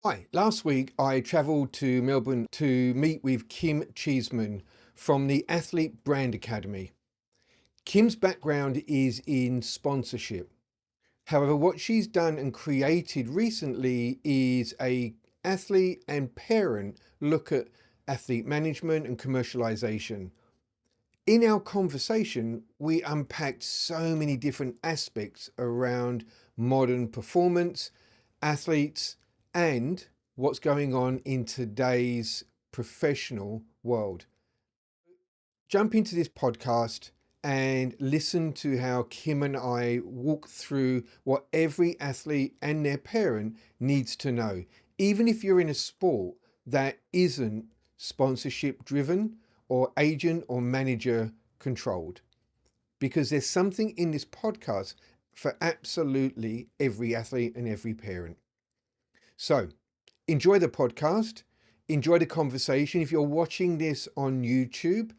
Hi, last week I travelled to Melbourne to meet with Kym Cheeseman from the Athlete Brand Academy. Kym's background is in sponsorship. However, what she's done and created recently is a athlete and parent look at athlete management and commercialization. In our conversation, we unpacked so many different aspects around modern performance, athletes, and what's going on in today's professional world. Jump into this podcast and listen to how Kym and I walk through what every athlete and their parent needs to know, even if you're in a sport that isn't sponsorship driven or agent or manager controlled. Because there's something in this podcast for absolutely every athlete and every parent. So, enjoy the podcast, enjoy the conversation. If you're watching this on YouTube,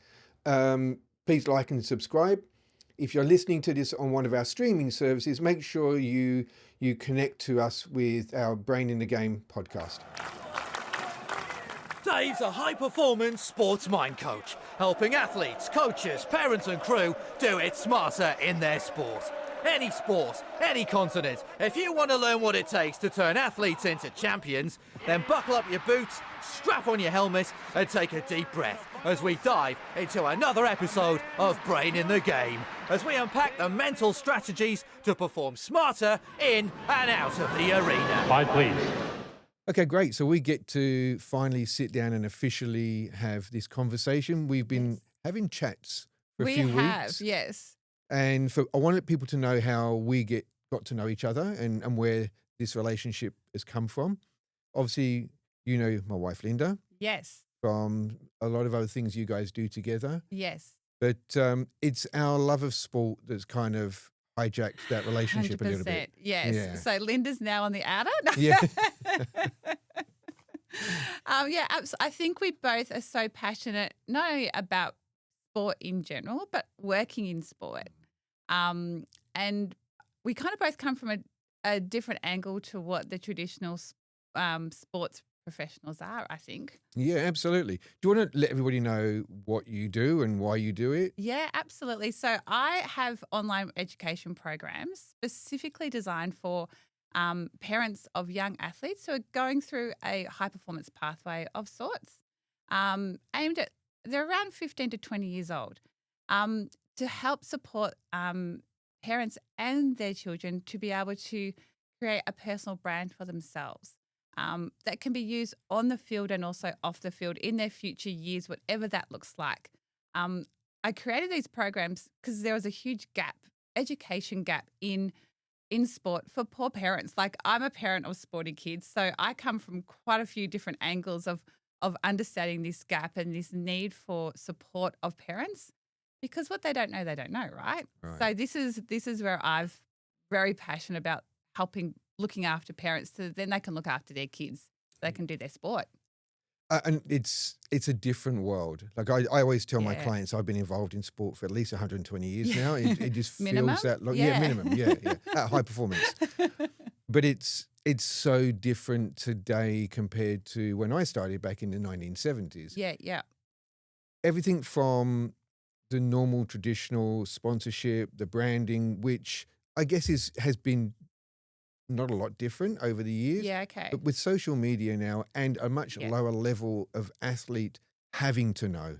please like and subscribe. If you're listening to this on one of our streaming services, make sure you connect to us with our Brain in the Game podcast. Dave's a high-performance sports mind coach, helping athletes, coaches, parents and crew do it smarter in their sport. Any sport, any continent, if you want to learn what it takes to turn athletes into champions, then buckle up your boots, strap on your helmet and take a deep breath as we dive into another episode of Brain in the Game, as we unpack the mental strategies to perform smarter in and out of the arena. Slide, please. Okay, great. So we get to finally sit down and officially have this conversation. We've been having chats for a few weeks. Yes. And I wanted people to know how we got to know each other and where this relationship has come from. Obviously, you know my wife, Linda. Yes. From a lot of other things you guys do together. Yes. But it's our love of sport that's kind of hijacked that relationship 100%. a little bit. Yes. Yeah. So Linda's now on the outer. Yeah. I think we both are so passionate, not only about sport in general, but working in sport. And we kind of both come from a different angle to what the traditional sports professionals are, I think. Yeah, absolutely. Do you want to let everybody know what you do and why you do it? Yeah, absolutely. So I have online education programs specifically designed for parents of young athletes who are going through a high-performance pathway of sorts, aimed at, they're around 15 to 20 years old, to help support parents and their children to be able to create a personal brand for themselves that can be used on the field and also off the field in their future years, whatever that looks like. I created these programs because there was a huge gap, education gap in sport for poor parents. Like, I'm a parent of sporty kids, so I come from quite a few different angles of understanding this gap and this need for support of parents, because what they don't know, right? So this is where I've very passionate about looking after parents so then they can look after their kids, so they can do their sport. And it's a different world. Like I always tell my clients, I've been involved in sport for at least 120 years now. It just feels that long. Yeah, minimum. Yeah. At high performance. But it's so different today compared to when I started back in the 1970s. Yeah. Everything from the normal traditional sponsorship, the branding, which I guess has been not a lot different over the years. Yeah, okay. But with social media now and a much lower level of athlete having to know.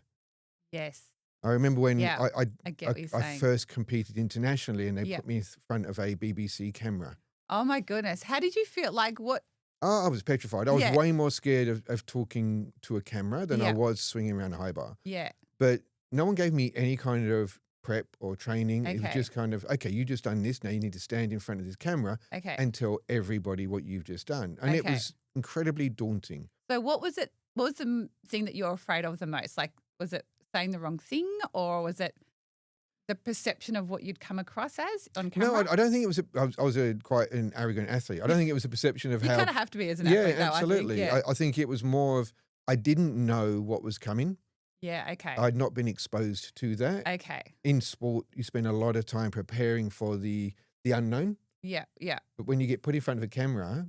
Yes. I remember when I get what you're I saying. first competed internationally and they put me in front of a BBC camera. Oh my goodness. How did you feel? Like, what? Oh, I was petrified. I was way more scared of talking to a camera than I was swinging around a high bar. Yeah. But no one gave me any kind of prep or training. It was Okay. just kind of, okay, you just done this. Now you need to stand in front of this camera and tell everybody what you've just done. And it was incredibly daunting. So what was it? What was the thing that you're afraid of the most? Like, was it saying the wrong thing, or was it the perception of what you'd come across as on camera? No, I don't think it was. I was quite an arrogant athlete. I don't think it was a perception of you how. kind of have to be as an athlete, though, absolutely. I think. I think it was more of I didn't know what was coming. Yeah, okay. I'd not been exposed to that. Okay. In sport, you spend a lot of time preparing for the unknown. Yeah. But when you get put in front of a camera,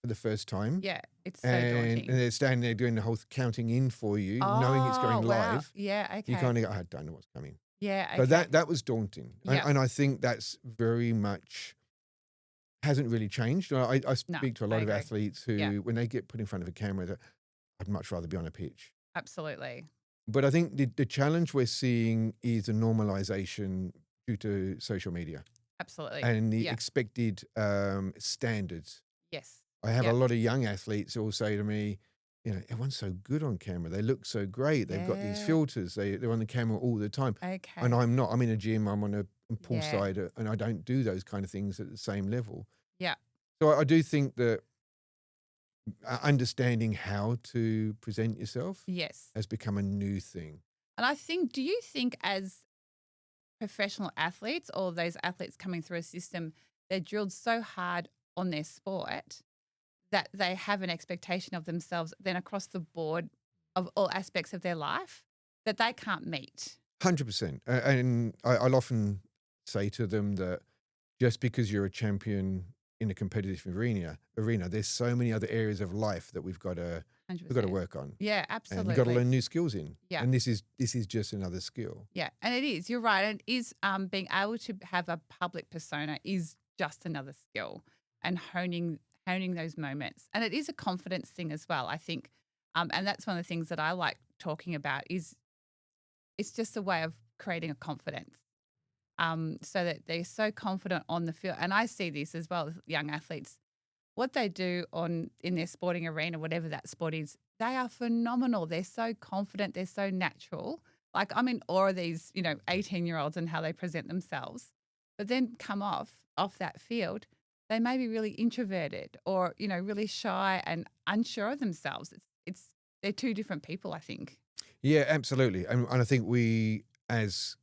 for the first time. Yeah, it's so And daunting. they're standing there doing the whole counting in for you, knowing it's going Oh, wow. live. Yeah, You okay. kind of go, I don't know what's coming. Yeah, So okay. that was daunting. Yeah. And I think that's very much hasn't really changed. I No, speak to a I lot of agree. athletes who, Yeah. when they get put in front of a camera, that I'd much rather be on a pitch. Absolutely. But I think the challenge we're seeing is a normalization due to social media Absolutely. and the Yeah. expected standards. Yes. I have Yeah. a lot of young athletes who will say to me, everyone's so good on camera. They look so great. They've got these Yeah. filters. They're on the camera all the time. Okay. And I'm not. I'm in a gym. I'm on a Yeah. poolside, and I don't do those kind of things at the same level. Yeah. So I do think that understanding how to present yourself Yes. has become a new thing. And I think, do you think as professional athletes or those athletes coming through a system, they're drilled so hard on their sport that they have an expectation of themselves then across the board of all aspects of their life that they can't meet? 100%. And I'll often say to them that just because you're a champion in a competitive arena, there's so many other areas of life that we've got to 100%. work on. Yeah, And absolutely. you've got to learn new skills in. Yeah. And this is just another skill. Yeah, and it is. You're right. And it is being able to have a public persona is just another skill, and honing those moments. And it is a confidence thing as well, I think. And that's one of the things that I like talking about is it's just a way of creating a confidence. So that they're so confident on the field. And I see this as well with young athletes. What they do in their sporting arena, whatever that sport is, they are phenomenal. They're so confident. They're so natural. Like I'm in awe of these, 18-year-olds and how they present themselves. But then come off that field, they may be really introverted or, really shy and unsure of themselves. They're two different people, I think. Yeah, absolutely. And I think we as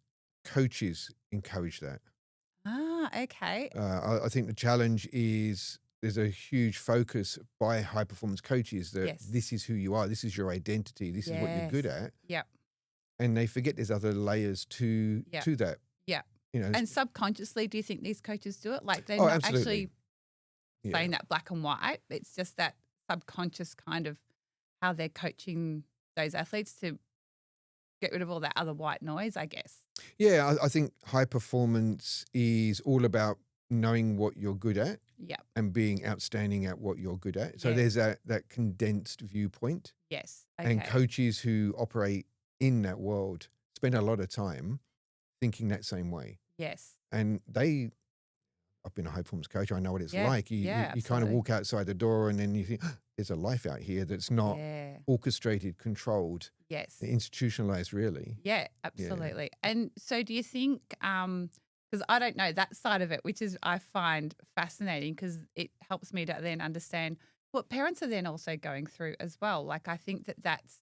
coaches encourage that. Ah, okay. I think the challenge is there's a huge focus by high performance coaches that Yes. this is who you are, this is your identity, this is what you're good at, Yep. and they forget there's other layers to Yeah. that. Yeah. You know, And subconsciously, do you think these coaches do it? Like they're Oh, not absolutely. actually saying that black and white. It's just that subconscious kind of how they're coaching those athletes to get rid of all that other white noise, I guess. Yeah, I think high performance is all about knowing what you're good at Yep. and being outstanding at what you're good at. So Yeah. there's that condensed viewpoint. Yes. Okay. And coaches who operate in that world spend a lot of time thinking that same way. Yes. And I've been a high performance coach. I know what it's Yeah, like. You kind of absolutely. walk outside the door and then you think, there's a life out here that's not Yeah. orchestrated, controlled, Yes. institutionalized, really. Yeah, absolutely. And so do you think, because I don't know that side of it, which is I find fascinating because it helps me to then understand what parents are then also going through as well. Like I think that's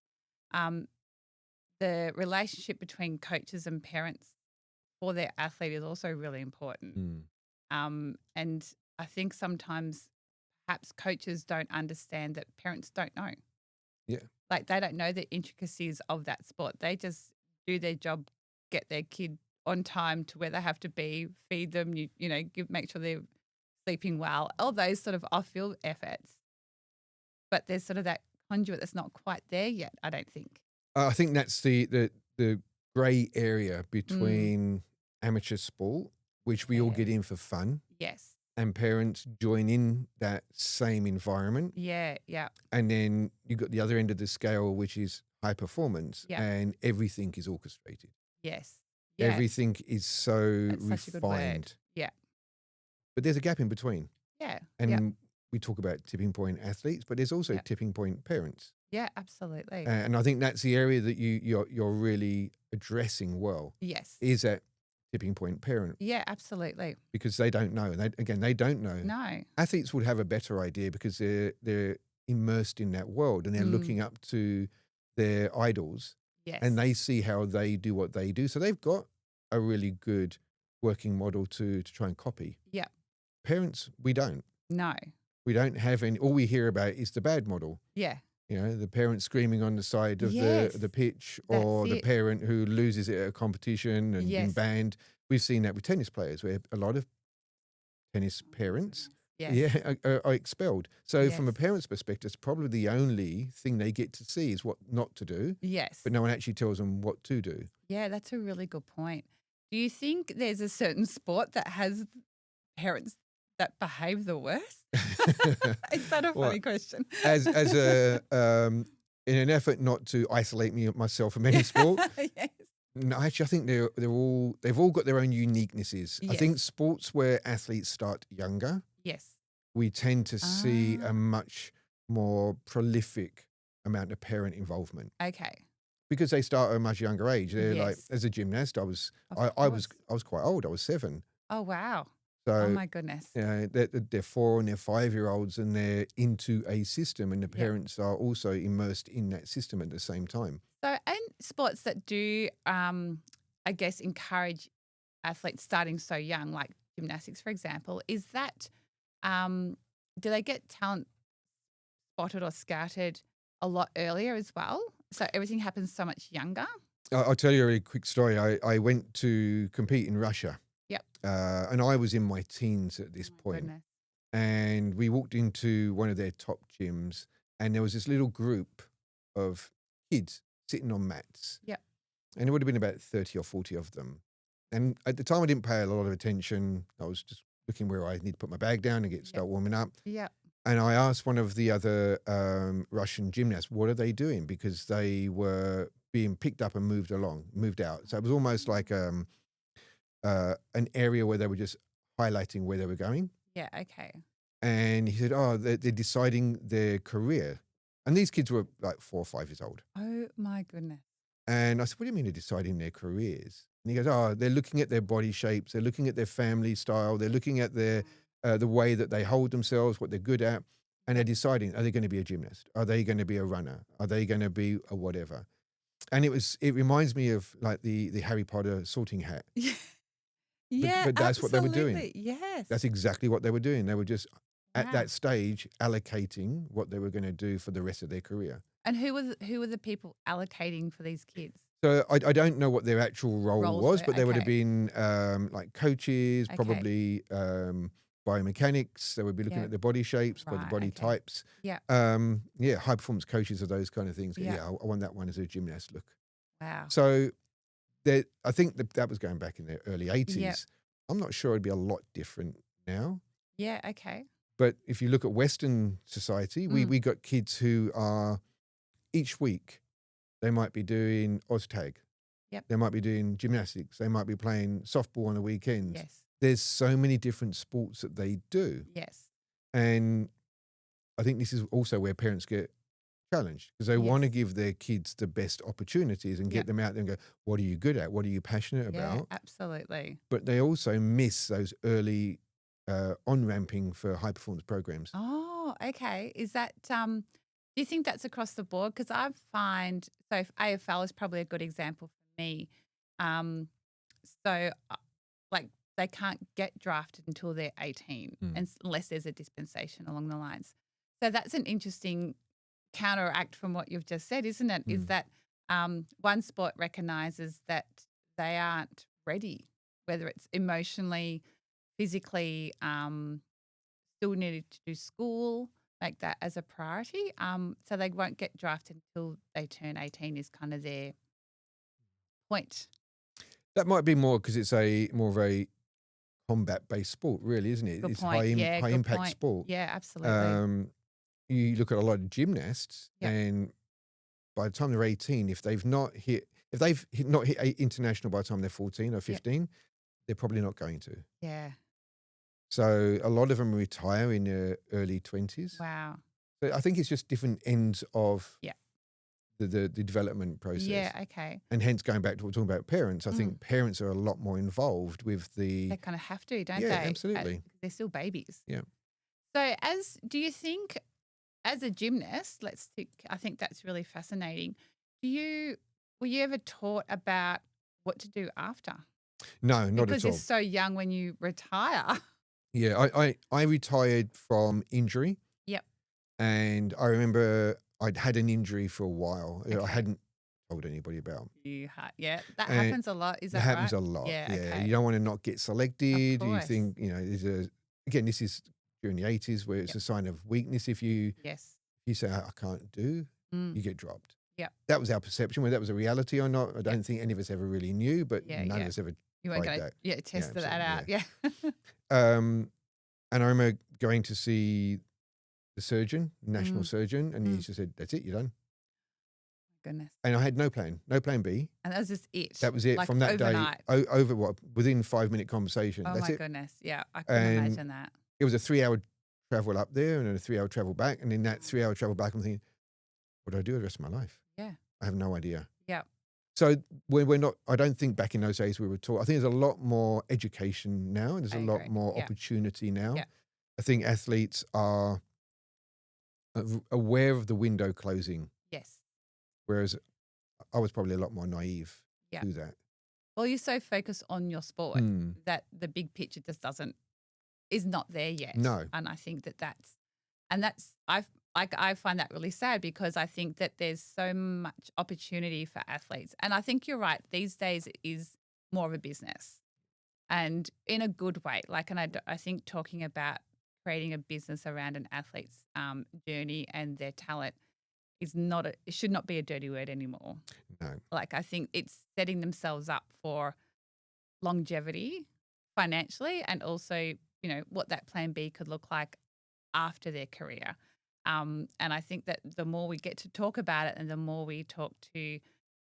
the relationship between coaches and parents for their athlete is also really important. And I think sometimes perhaps coaches don't understand that parents don't know. Yeah. Like they don't know the intricacies of that sport. They just do their job, get their kid on time to where they have to be, feed them, make sure they're sleeping well, all those sort of off-field efforts. But there's sort of that conduit that's not quite there yet, I don't think. I think that's the grey area between amateur sport, which we all Yeah. get in for fun, Yes. and parents join in that same environment. Yeah, yeah. And then you've got the other end of the scale, which is high performance, Yeah. and everything is orchestrated. Yes. Yeah. Everything is so That's such a good word. refined. Yeah. But there's a gap in between. Yeah. And we talk about tipping point athletes, but there's also Yeah. tipping point parents. Yeah, absolutely. And I think that's the area that you're really addressing well, Yes. is that tipping point parent, Yeah, absolutely. because they don't know. They don't know. No. Athletes would have a better idea because they're immersed in that world and they're looking up to their idols. Yes. And they see how they do what they do. So they've got a really good working model to try and copy. Yeah. Parents, we don't. No. We don't have any. All we hear about is the bad model. Yeah. The parent screaming on the side of Yes, the pitch, or that's the it. parent who loses it at a competition and been Yes. banned. We've seen that with tennis players, where a lot of tennis parents Yes. are expelled. So from a Yes. parent's perspective, it's probably the only thing they get to see is what not to do, Yes. but no one actually tells them what to do. Yeah, that's a really good point. Do you think there's a certain sport that has parents that behave the worst? Is that a Well, funny question? as a in an effort not to isolate myself from any sport, Yes. no, actually, I think they've all got their own uniquenesses. I think Yes. sports where athletes start younger, Yes. we tend to see a Ah, much more prolific amount of parent involvement okay. because they start at a much younger age. They're like, Yes. as a gymnast, Of I was course. I was quite old. I was 7, Oh, wow. Oh, so my goodness. you know they're 4 and they're 5-year-olds, and they're into a system, and the Yep. parents are also immersed in that system at the same time. So, and sports that do, I guess, encourage athletes starting so young, like gymnastics, for example, is that, um, do they get talent spotted or scouted a lot earlier as well? So everything happens so much younger? I'll tell you a really quick story. I went to compete in Russia. Yep. And I was in my teens at this Oh my point. goodness. And we walked into one of their top gyms, and there was this little group of kids sitting on mats. Yep. And there would have been about 30 or 40 of them. And at the time, I didn't pay a lot of attention. I was just looking where I need to put my bag down and start warming up. Yep. And I asked one of the other Russian gymnasts, what are they doing? Because they were being picked up and moved out. So it was almost like an area where they were just highlighting where they were going. Yeah. Okay. And he said, oh, they're deciding their career. And these kids were like 4 or 5 years old. Oh my goodness. And I said, what do you mean they're deciding their careers? And he goes, oh, they're looking at their body shapes. They're looking at their family style. They're looking at their the way that they hold themselves, what they're good at. And they're deciding, are they going to be a gymnast? Are they going to be a runner? Are they going to be a whatever? And it reminds me of like the Harry Potter sorting hat. Yeah. Yeah. But that's what they were doing. Absolutely. Yes. That's exactly what they were doing. They were just at Wow. that stage allocating what they were going to do for the rest of their career. And who were the people allocating for these kids? So I don't know what their actual role Roles was, were, but there would have okay. been like coaches, Okay. probably biomechanics. They would be looking Yeah. at the body shapes, the Right, body okay. types. Yeah. High performance coaches are those kind of things. Yeah. Yeah, I want that one as a gymnast look. Wow. So I think that was going back in the early 80s. Yep. I'm not sure it'd be a lot different now. Yeah. Okay. But if you look at Western society, we got kids who are each week they might be doing OzTag. Yep. They might be doing gymnastics. They might be playing softball on the weekends. Yes. There's so many different sports that they do. Yes. And I think this is also where parents get challenged because they want to Yes. give their kids the best opportunities and Yep. get them out there and go, what are you good at? What are you passionate Yeah. about? Absolutely. But they also miss those early on-ramping for high-performance programs. Oh, okay. Is that do you think that's across the board? Because I find so if AFL is probably a good example for me. Um, so like they can't get drafted until they're 18, unless there's a dispensation along the lines. So that's an interesting counteract from what you've just said, isn't it? Is that one sport recognises that they aren't ready, whether it's emotionally, physically, still needed to do school, make that as a priority. So they won't get drafted until they turn 18 is kind of their point. That might be more because it's more of a combat-based sport, really, isn't it? Good It's point. Yeah, high good impact point. sport. Yeah, absolutely. You look at a lot of gymnasts, Yep. and by the time they're 18, if they've not hit international by the time they're 14 or 15, they're probably not going to. Yeah. So a lot of them retire in their early 20s. Wow. So I think it's just different ends of Yeah. the development process. Yeah, okay. And hence going back to what we're talking about parents, I think parents are a lot more involved with They the kind of have to, don't Yeah, they? absolutely. They're still babies. Yeah. So do you think as a gymnast, I think that's really fascinating. Were you ever taught about what to do after? No, not Because at you're all. so young when you retire. Yeah, I retired from injury. Yep. And I remember I'd had an injury for a while. I Okay. hadn't told anybody about. Yeah, that And happens a lot. Is It that happens right? a lot. Yeah, Yeah, okay. you don't want to not get selected. You course. think, again, this is during the 80s where it's Yep. a sign of weakness. If you Yes. say, I can't do, Mm. you get dropped. Yep. That was our perception. Whether that was a reality or not, I don't think any of us ever really knew, but Yeah, none yeah. of us ever You weren't tried going to that. test that absolutely, out. Yeah. And I remember going to see the surgeon, national Mm. surgeon, and he Mm. just said, "That's it, you're done." Goodness. And I had no plan B. And that was just it. That was it Like from that overnight. day. Over what? Within 5-minute conversation. Oh That's my it. goodness. Yeah. I couldn't And imagine that. it was a 3-hour travel up there and a 3-hour travel back. And in that Mm. 3-hour travel back, I'm thinking, what do I do the rest of my life? Yeah. I have no idea. Yeah. So we're not, I don't think back in those days we were taught. I think there's a lot more education now and there's I a lot agree. more Yeah. opportunity now. Yeah. I think athletes are aware of the window closing, Yes. whereas I was probably a lot more naive Yeah. to that. Well, you're so focused on your sport Hmm. that the big picture just is not there yet. No. And I think that's I find that really sad because I think that there's so much opportunity for athletes. And I think you're right. These days it is more of a business and in a good way. Like, and I think talking about creating a business around an athlete's journey and their talent is it should not be a dirty word anymore. No. Like, I think it's setting themselves up for longevity financially and also, what that plan B could look like after their career. And I think that the more we get to talk about it and the more we talk to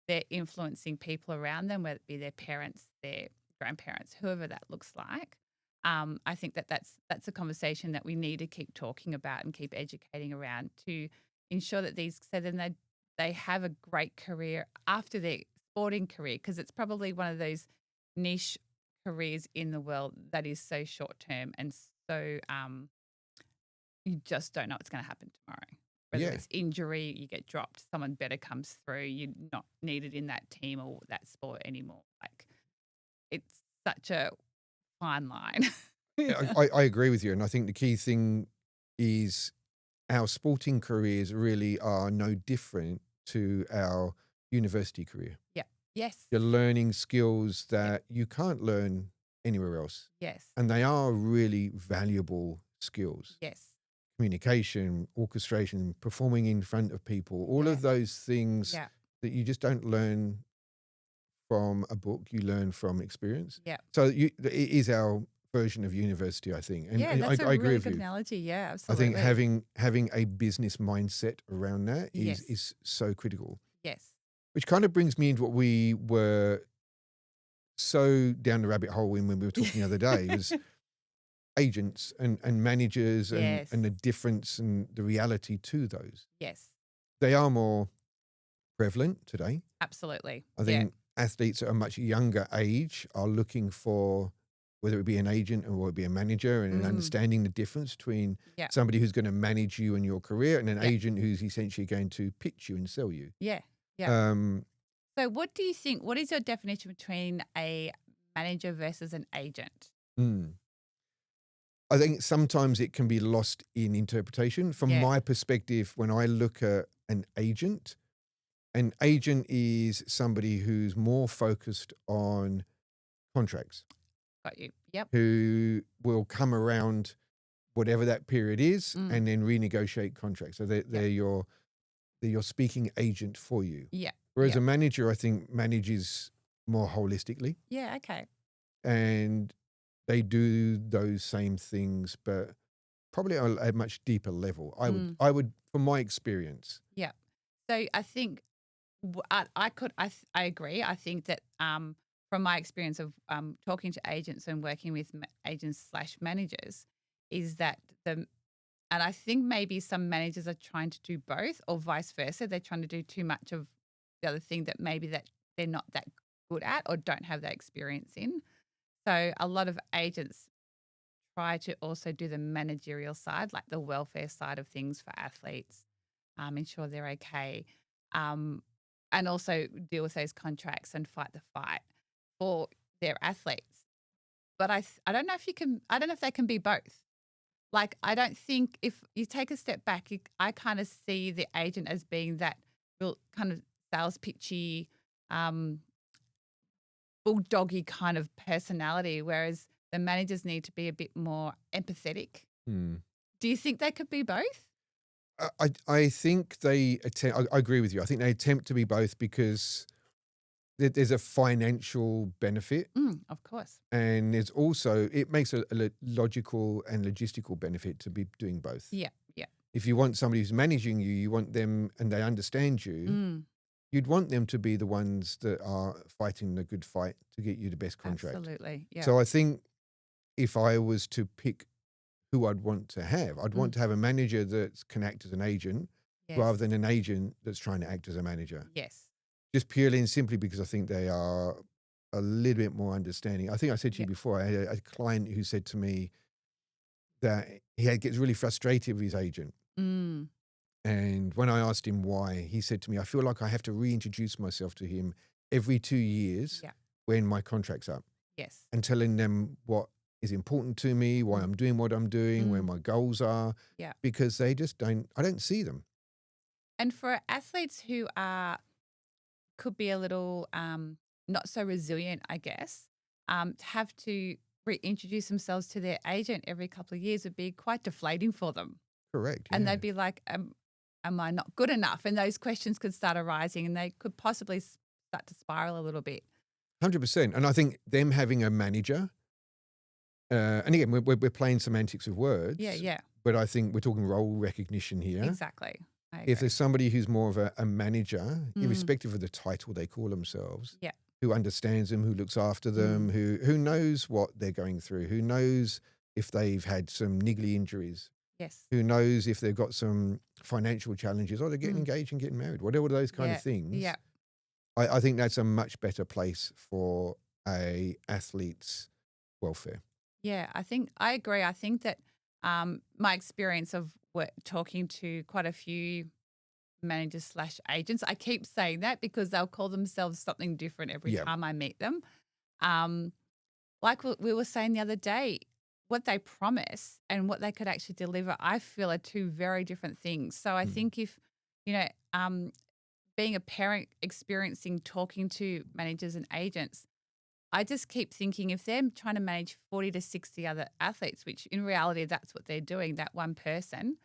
their influencing people around them, whether it be their parents, their grandparents, whoever that looks like, I think that's a conversation that we need to keep talking about and keep educating around to ensure that they have a great career after their sporting career, because it's probably one of those niche careers in the world that is so short term and so you just don't know what's going to happen tomorrow. Whether Yeah. it's injury, you get dropped, someone better comes through, you're not needed in that team or that sport anymore. Like, it's such a fine line. Yeah, I agree with you. And I think the key thing is our sporting careers really are no different to our university career. Yeah. Yes. You're learning skills that you can't learn anywhere else. Yes. And they are really valuable skills. Yes. Communication, orchestration, performing in front of people, all Yeah. of those things Yeah. that you just don't learn from a book, you learn from experience. Yeah. So it is our version of university, I think. And, Yeah, and that's I a agree really with good you. analogy. Yeah, I absolutely. think having a business mindset around that Yes. is so critical. Yes. Which kind of brings me into what we were so down the rabbit hole when we were talking the other day was agents and managers Yes. and the difference and the reality to those. Yes. They are more prevalent today. Absolutely. I think athletes at a much younger age are looking for whether it be an agent or whether it be a manager and understanding the difference between Yeah. somebody who's going to manage you and your career and an Yeah. agent who's essentially going to pitch you and sell you. Yeah. Yeah. Um, So what do you think, what is your definition between a manager versus an agent? mm. I think sometimes it can be lost in interpretation. From Yeah. my perspective, when I look at an agent is somebody who's more focused on contracts, Got you. Yep. who will come around whatever that period is and then renegotiate contracts. So they're your speaking agent for you. Yeah. Whereas Yeah. a manager, I think, manages more holistically Yeah. Okay. and they do those same things, but probably at a much deeper level. I would, from my experience. Yeah. So I think I agree. I think that from my experience of talking to agents and working with agents/managers is that and I think maybe some managers are trying to do both or vice versa. They're trying to do too much of the other thing that maybe that they're not that good at or don't have that experience in. So a lot of agents try to also do the managerial side, like the welfare side of things for athletes, ensure they're okay, and also deal with those contracts and fight the fight for their athletes. But I don't know if I don't know if they can be both. Like, I don't think if you take a step back, I kind of see the agent as being that real kind of sales pitchy, bulldoggy kind of personality, whereas the managers need to be a bit more empathetic Do you think they could be both? I think they attempt. I agree with you. I think they attempt to be both because there's a financial benefit, Of course. and there's also it makes a logical and logistical benefit to be doing both. Yeah, yeah. If you want somebody who's managing you, you want them and they understand you. You'd want them to be the ones that are fighting the good fight to get you the best contract. Absolutely, yeah. So I think if I was to pick who I'd want to have, I'd want to have a manager that can act as an agent Yes. rather than an agent that's trying to act as a manager. Yes. Just purely and simply because I think they are a little bit more understanding. I think I said to you before, I had a client who said to me that gets really frustrated with his agent. And when I asked him why, he said to me, I feel like I have to reintroduce myself to him every 2 years when my contract's up. Yes. And telling them what is important to me, why I'm doing what I'm doing, where my goals are. Yeah. Because they just I don't see them. And for athletes who could be a little not so resilient, I guess, to have to reintroduce themselves to their agent every couple of years would be quite deflating for them. Correct. And yeah. they'd be like, am I not good enough? And those questions could start arising and they could possibly start to spiral a little bit. 100%. And I think them having a manager, and again, we're playing semantics of words. Yeah, yeah. But I think we're talking role recognition here. Exactly. I If agree. there's somebody who's more of a manager, irrespective of the title they call themselves, Yeah. who understands them, who looks after them, who knows what they're going through, who knows if they've had some niggly injuries, Yes. who knows if they've got some financial challenges or they're getting engaged and getting married, whatever those kind of things. Yeah. I think that's a much better place for a athlete's welfare. Yeah, I agree. I think that my experience of talking to quite a few managers / agents, I keep saying that because they'll call themselves something different every time I meet them. Like we were saying the other day, what they promise and what they could actually deliver, I feel are two very different things. So I think if, being a parent experiencing talking to managers and agents, I just keep thinking if they're trying to manage 40 to 60 other athletes, which in reality that's what they're doing, that one person,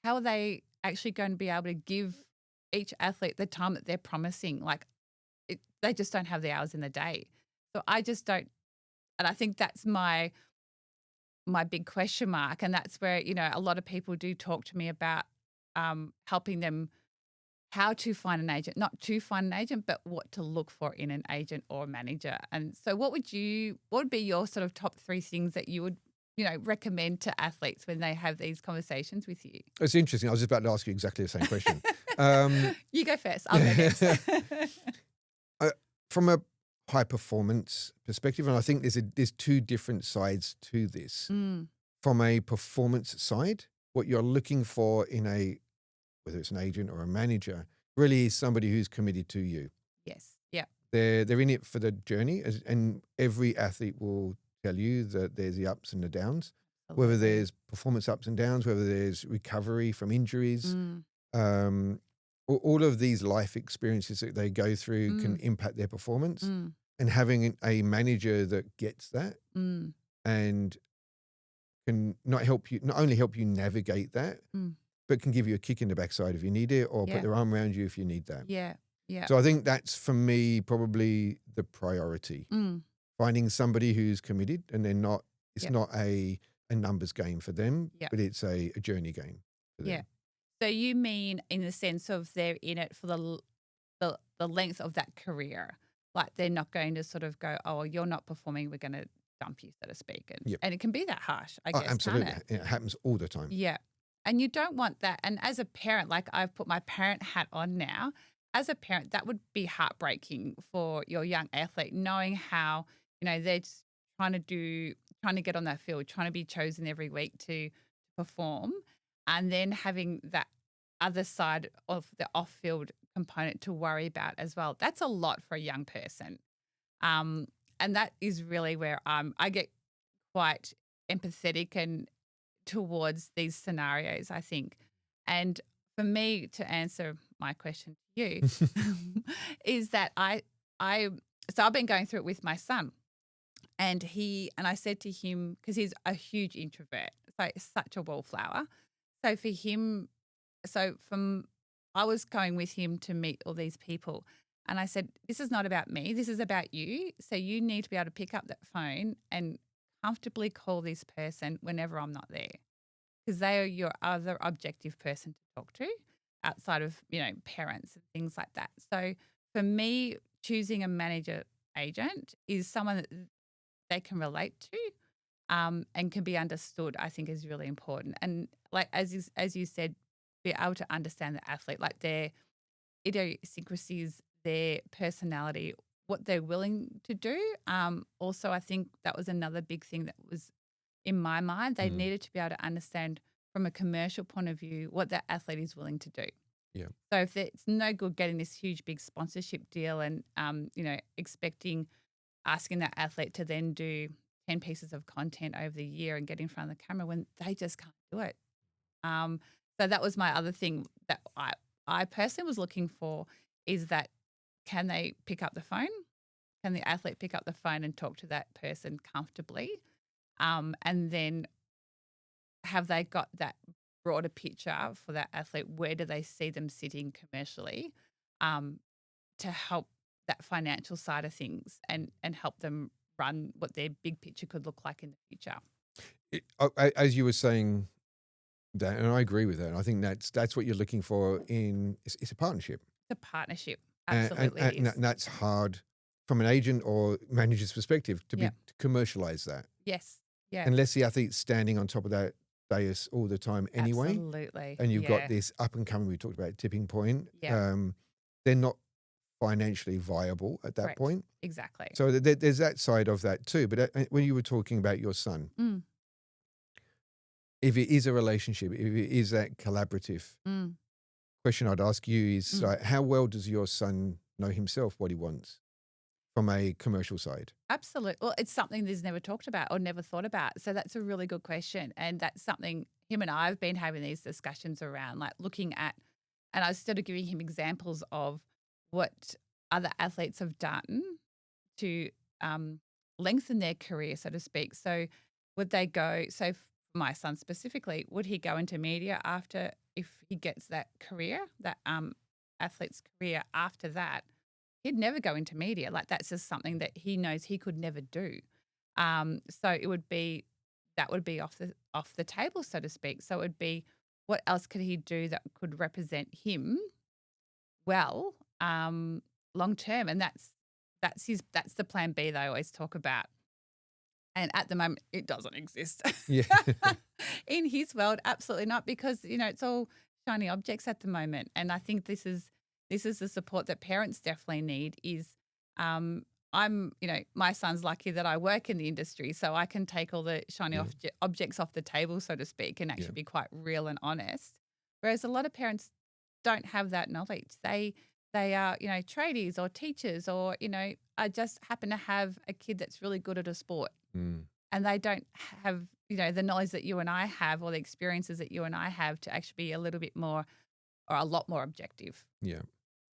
how are they actually going to be able to give each athlete the time that they're promising? They just don't have the hours in the day. So I just don't, and I think that's my big question mark. And that's where, a lot of people do talk to me about helping them how to find an agent, not to find an agent, but what to look for in an agent or manager. And so what would be your sort of top 3 things that you would, recommend to athletes when they have these conversations with you? It's interesting. I was just about to ask you exactly the same question. You go first. I'll go next. From a high performance perspective, and I think there's 2 different sides to this. From a performance side, what you're looking for in whether it's an agent or a manager, really is somebody who's committed to you. Yes. Yeah. They're in it for the journey, and every athlete will tell you that there's the ups and the downs, whether there's performance ups and downs, whether there's recovery from injuries. All of these life experiences that they go through can impact their performance. And having a manager that gets that and can not only help you navigate that, but can give you a kick in the backside if you need it, or put their arm around you if you need that. Yeah. Yeah. So I think that's, for me, probably the priority. Finding somebody who's committed, and it's not a numbers game for them, but it's a journey game for them. Yeah. So you mean in the sense of they're in it for the length of that career. Like they're not going to sort of go, oh, well, you're not performing, we're going to dump you, so to speak. And it can be that harsh, I guess. Absolutely. Can't It happens all the time. Yeah. And you don't want that. And as a parent, like I've put my parent hat on now, as a parent, that would be heartbreaking for your young athlete, knowing how, they're just trying to get on that field, trying to be chosen every week to perform, and then having that other side of the off-field component to worry about as well. That's a lot for a young person. And that is really where I get quite empathetic and towards these scenarios, I think. And for me to answer my question to you is that so I've been going through it with my son, and I said to him, because he's a huge introvert. So such a wallflower. So for him, I was going with him to meet all these people. And I said, this is not about me. This is about you. So you need to be able to pick up that phone and comfortably call this person whenever I'm not there, because they are your other objective person to talk to outside of, parents and things like that. So for me, choosing a manager agent is someone that they can relate to, and can be understood, I think is really important. And like, as you said, be able to understand the athlete, like their idiosyncrasies, their personality, what they're willing to do. Also, I think that was another big thing that was in my mind. They needed to be able to understand from a commercial point of view what that athlete is willing to do. Yeah. So if it's no good getting this huge big sponsorship deal and asking that athlete to then do 10 pieces of content over the year and get in front of the camera when they just can't do it. So that was my other thing that I personally was looking for, is that can they pick up the phone? Can the athlete pick up the phone and talk to that person comfortably? And then have they got that broader picture for that athlete? Where do they see them sitting commercially, to help that financial side of things and help them run what their big picture could look like in the future? As you were saying that, and I agree with that. I think that's what you're looking for it's a partnership. It's a partnership. And Absolutely. and that's hard from an agent or manager's perspective to commercialize that. Yes. Yeah. Unless the athlete's standing on top of that dais all the time anyway. Absolutely. And you've got this up and coming, we talked about tipping point. Yeah. They're not financially viable at that Correct. point. Exactly. So there's that side of that too. But when you were talking about your son, if it is a relationship, if it is that collaborative, question I'd ask you is, how well does your son know himself what he wants from a commercial side? Absolutely. Well, it's something that's never talked about or never thought about. So that's a really good question. And that's something him and I have been having these discussions around, like looking at, and I started giving him examples of what other athletes have done to lengthen their career, so to speak. So would they go, so for my son specifically, would he go into media after, if he gets that career, that athlete's career after that? He'd never go into media. Like, that's just something that he knows he could never do. So it would be, that would be off the table, so to speak. So it would be, what else could he do that could represent him well, long term? And that's the plan B that I always talk about. And at the moment, it doesn't exist. Yeah. In his world, absolutely not, because it's all shiny objects at the moment. And I think this is the support that parents definitely need. Is my son's lucky that I work in the industry, so I can take all the shiny objects off the table, so to speak, and actually be quite real and honest. Whereas a lot of parents don't have that knowledge. They are, tradies or teachers, or, I just happen to have a kid that's really good at a sport, and they don't have, the knowledge that you and I have, or the experiences that you and I have, to actually be a little bit more, or a lot more objective. Yeah.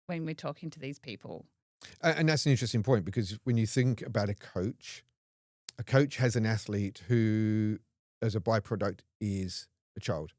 When we're talking to these people. And that's an interesting point, because when you think about a coach has an athlete who, as a byproduct, is a child.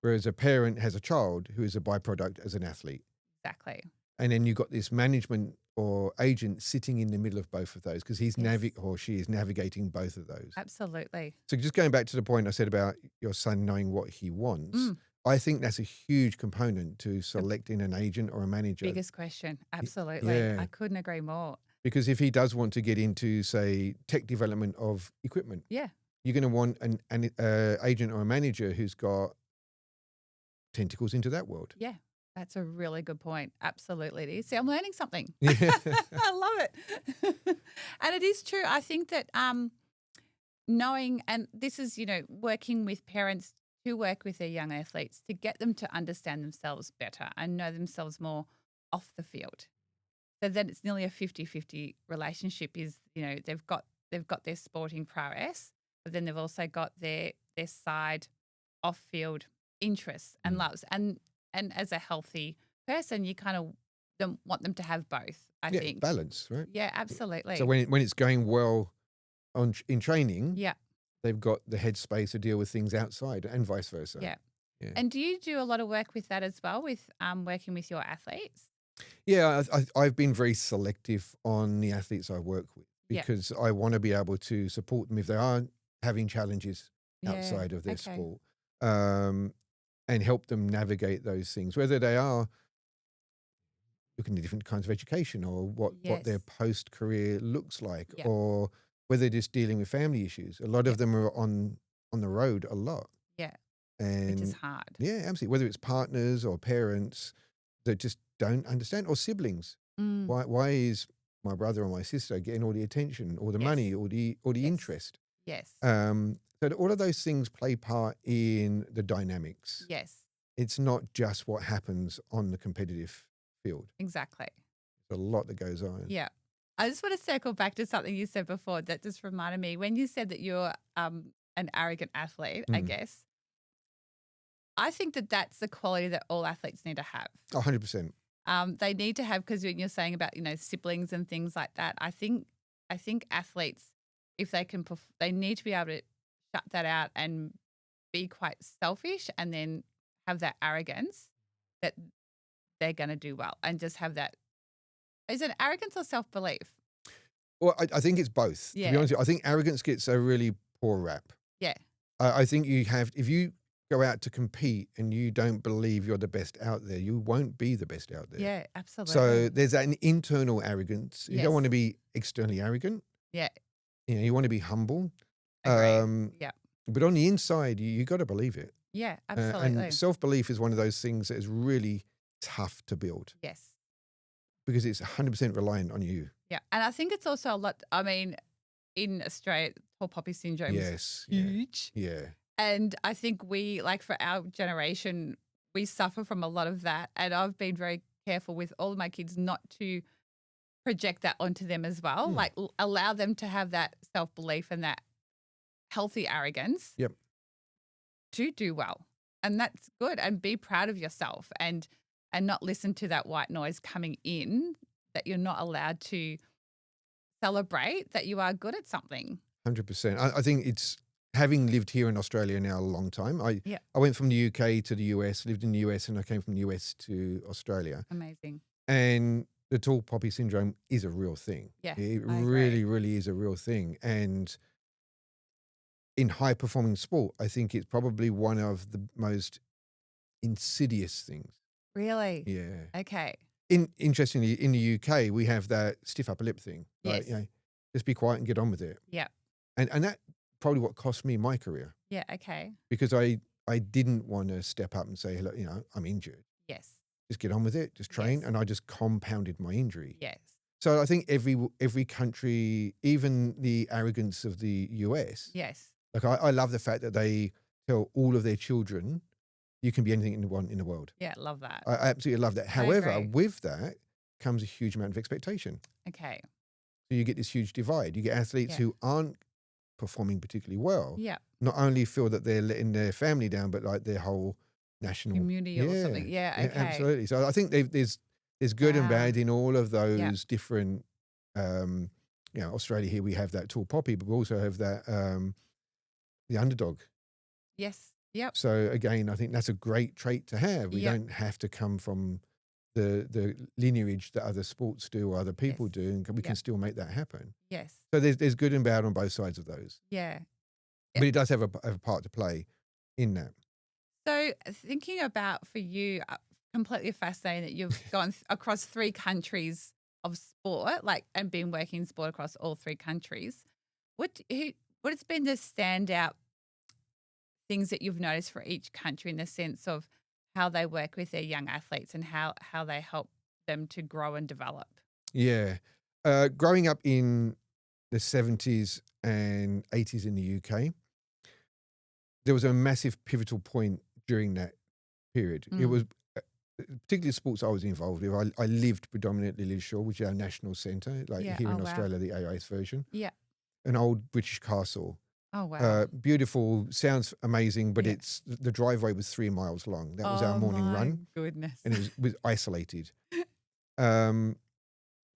Whereas a parent has a child who is a byproduct as an athlete. Exactly. And then you've got this management or agent sitting in the middle of both of those, because he's or she is navigating both of those. Absolutely. So just going back to the point I said about your son knowing what he wants, I think that's a huge component to selecting an agent or a manager. Biggest question. Absolutely. Yeah. I couldn't agree more. Because if he does want to get into, say, tech development of equipment, you're going to want an agent or a manager who's got tentacles into that world. Yeah, that's a really good point. Absolutely it is. See, I'm learning something. Yeah. I love it. And it is true. I think that knowing, and this is, working with parents to work with their young athletes to get them to understand themselves better and know themselves more off the field. So then it's nearly a 50-50 relationship. Is, they've got their sporting prowess, but then they've also got their side off-field interests and loves. And as a healthy person, you kind of don't want them to have both, I think. Balance, right? Yeah, absolutely. So when it's going well in training, they've got the headspace to deal with things outside and vice versa. Yeah. Yeah. And do you do a lot of work with that as well, with working with your athletes? Yeah, I've been very selective on the athletes I work with Yeah. because I want to be able to support them if they are having challenges Yeah. outside of their Okay. sport, and help them navigate those things, whether they are looking at different kinds of education or what their Yes. post-career looks like, Yeah. or whether they're just dealing with family issues. A lot Yeah. of them are on the road a lot. Yeah. Which is And hard. yeah, absolutely. Whether it's partners or parents that just don't understand, or siblings. Mm. Why is my brother or my sister getting all the attention or the Yes. money or the Yes. interest? Yes. So all of those things play part in the dynamics. Yes. It's not just what happens on the competitive field. Exactly. There's a lot that goes on. Yeah. I just want to circle back to something you said before that just reminded me when you said that you're an arrogant athlete, I guess. I think that that's the quality that all athletes need to have. 100%. They need to have, because when you're saying about, siblings and things like that, I think athletes, if they can, they need to be able to shut that out and be quite selfish, and then have that arrogance that they're going to do well, and just have that. Is it arrogance or self-belief? Well, I think it's both. To Yeah. be honest with you, I think arrogance gets a really poor rap. Yeah. I think if you go out to compete and you don't believe you're the best out there, you won't be the best out there. Yeah, absolutely. So there's an internal arrogance. You Yes. don't want to be externally arrogant. Yeah. You want to be humble. Agree. Yeah. But on the inside, you got to believe it. Yeah, absolutely. And self-belief is one of those things that is really tough to build Yes. because it's 100% reliant on you. Yeah. And I think it's also a lot, in Australia, tall poppy syndrome is Yes. huge. Yeah. And I think we, like for our generation, we suffer from a lot of that. And I've been very careful with all of my kids not to project that onto them as well. Like allow them to have that self-belief and that healthy arrogance. Yep. To do well. And that's good. And be proud of yourself, and not listen to that white noise coming in, that you're not allowed to celebrate that you are good at something. 100%. I think it's, having lived here in Australia now a long time, I Yeah. went from the UK to the US, lived in the US, and I came from the US to Australia. Amazing. And the tall poppy syndrome is a real thing. Yeah, It I agree. really, really is a real thing. And in high performing sport, I think it's probably one of the most insidious things. Really? Yeah. Okay. Interestingly, in the UK, we have that stiff upper lip thing. Like, Yes. just be quiet and get on with it. Yeah. And that probably what cost me my career, Yeah. Okay. because I didn't want to step up and say, hello, I'm injured. Yes. Just get on with it, just train. Yes. And I just compounded my injury. Yes. So I think every country, even the arrogance of the US, Yes. like I love the fact that they tell all of their children, you can be anything you want in the world. Yeah. Love that. I absolutely love that. However, agree. with that comes a huge amount of expectation. Okay. So you get this huge divide. You get athletes Yeah. who aren't performing particularly well, Yeah. not only feel that they're letting their family down, but like their whole national Community or something. Yeah. Okay. absolutely. So I think there's good and Wow. bad in all of those different. Australia here we have that tall poppy, but we also have that the underdog. Yes. Yep. So again, I think that's a great trait to have. We Yep. don't have to come from the lineage that other sports do or other people Yes. do, and we can Yep. still make that happen. Yes. So there's good and bad on both sides of those, Yeah. but it does have a part to play in that. So thinking about, for you, completely fascinating that you've gone across 3 countries of sport, and been working in sport across all 3 countries. What has been the standout things that you've noticed for each country, in the sense of how they work with their young athletes and how they help them to grow and develop? Yeah. Growing up in the 70s and 80s in the UK, there was a massive pivotal point during that period. It was particularly sports I was involved with. I lived predominantly Lishaw, which is our national centre, Yeah. here Oh, in wow. Australia, the AIS version. Yeah. An old British castle. Oh, wow. Beautiful, sounds amazing, but Yeah. the driveway was 3 miles long. That was our morning my run, goodness. and it was isolated.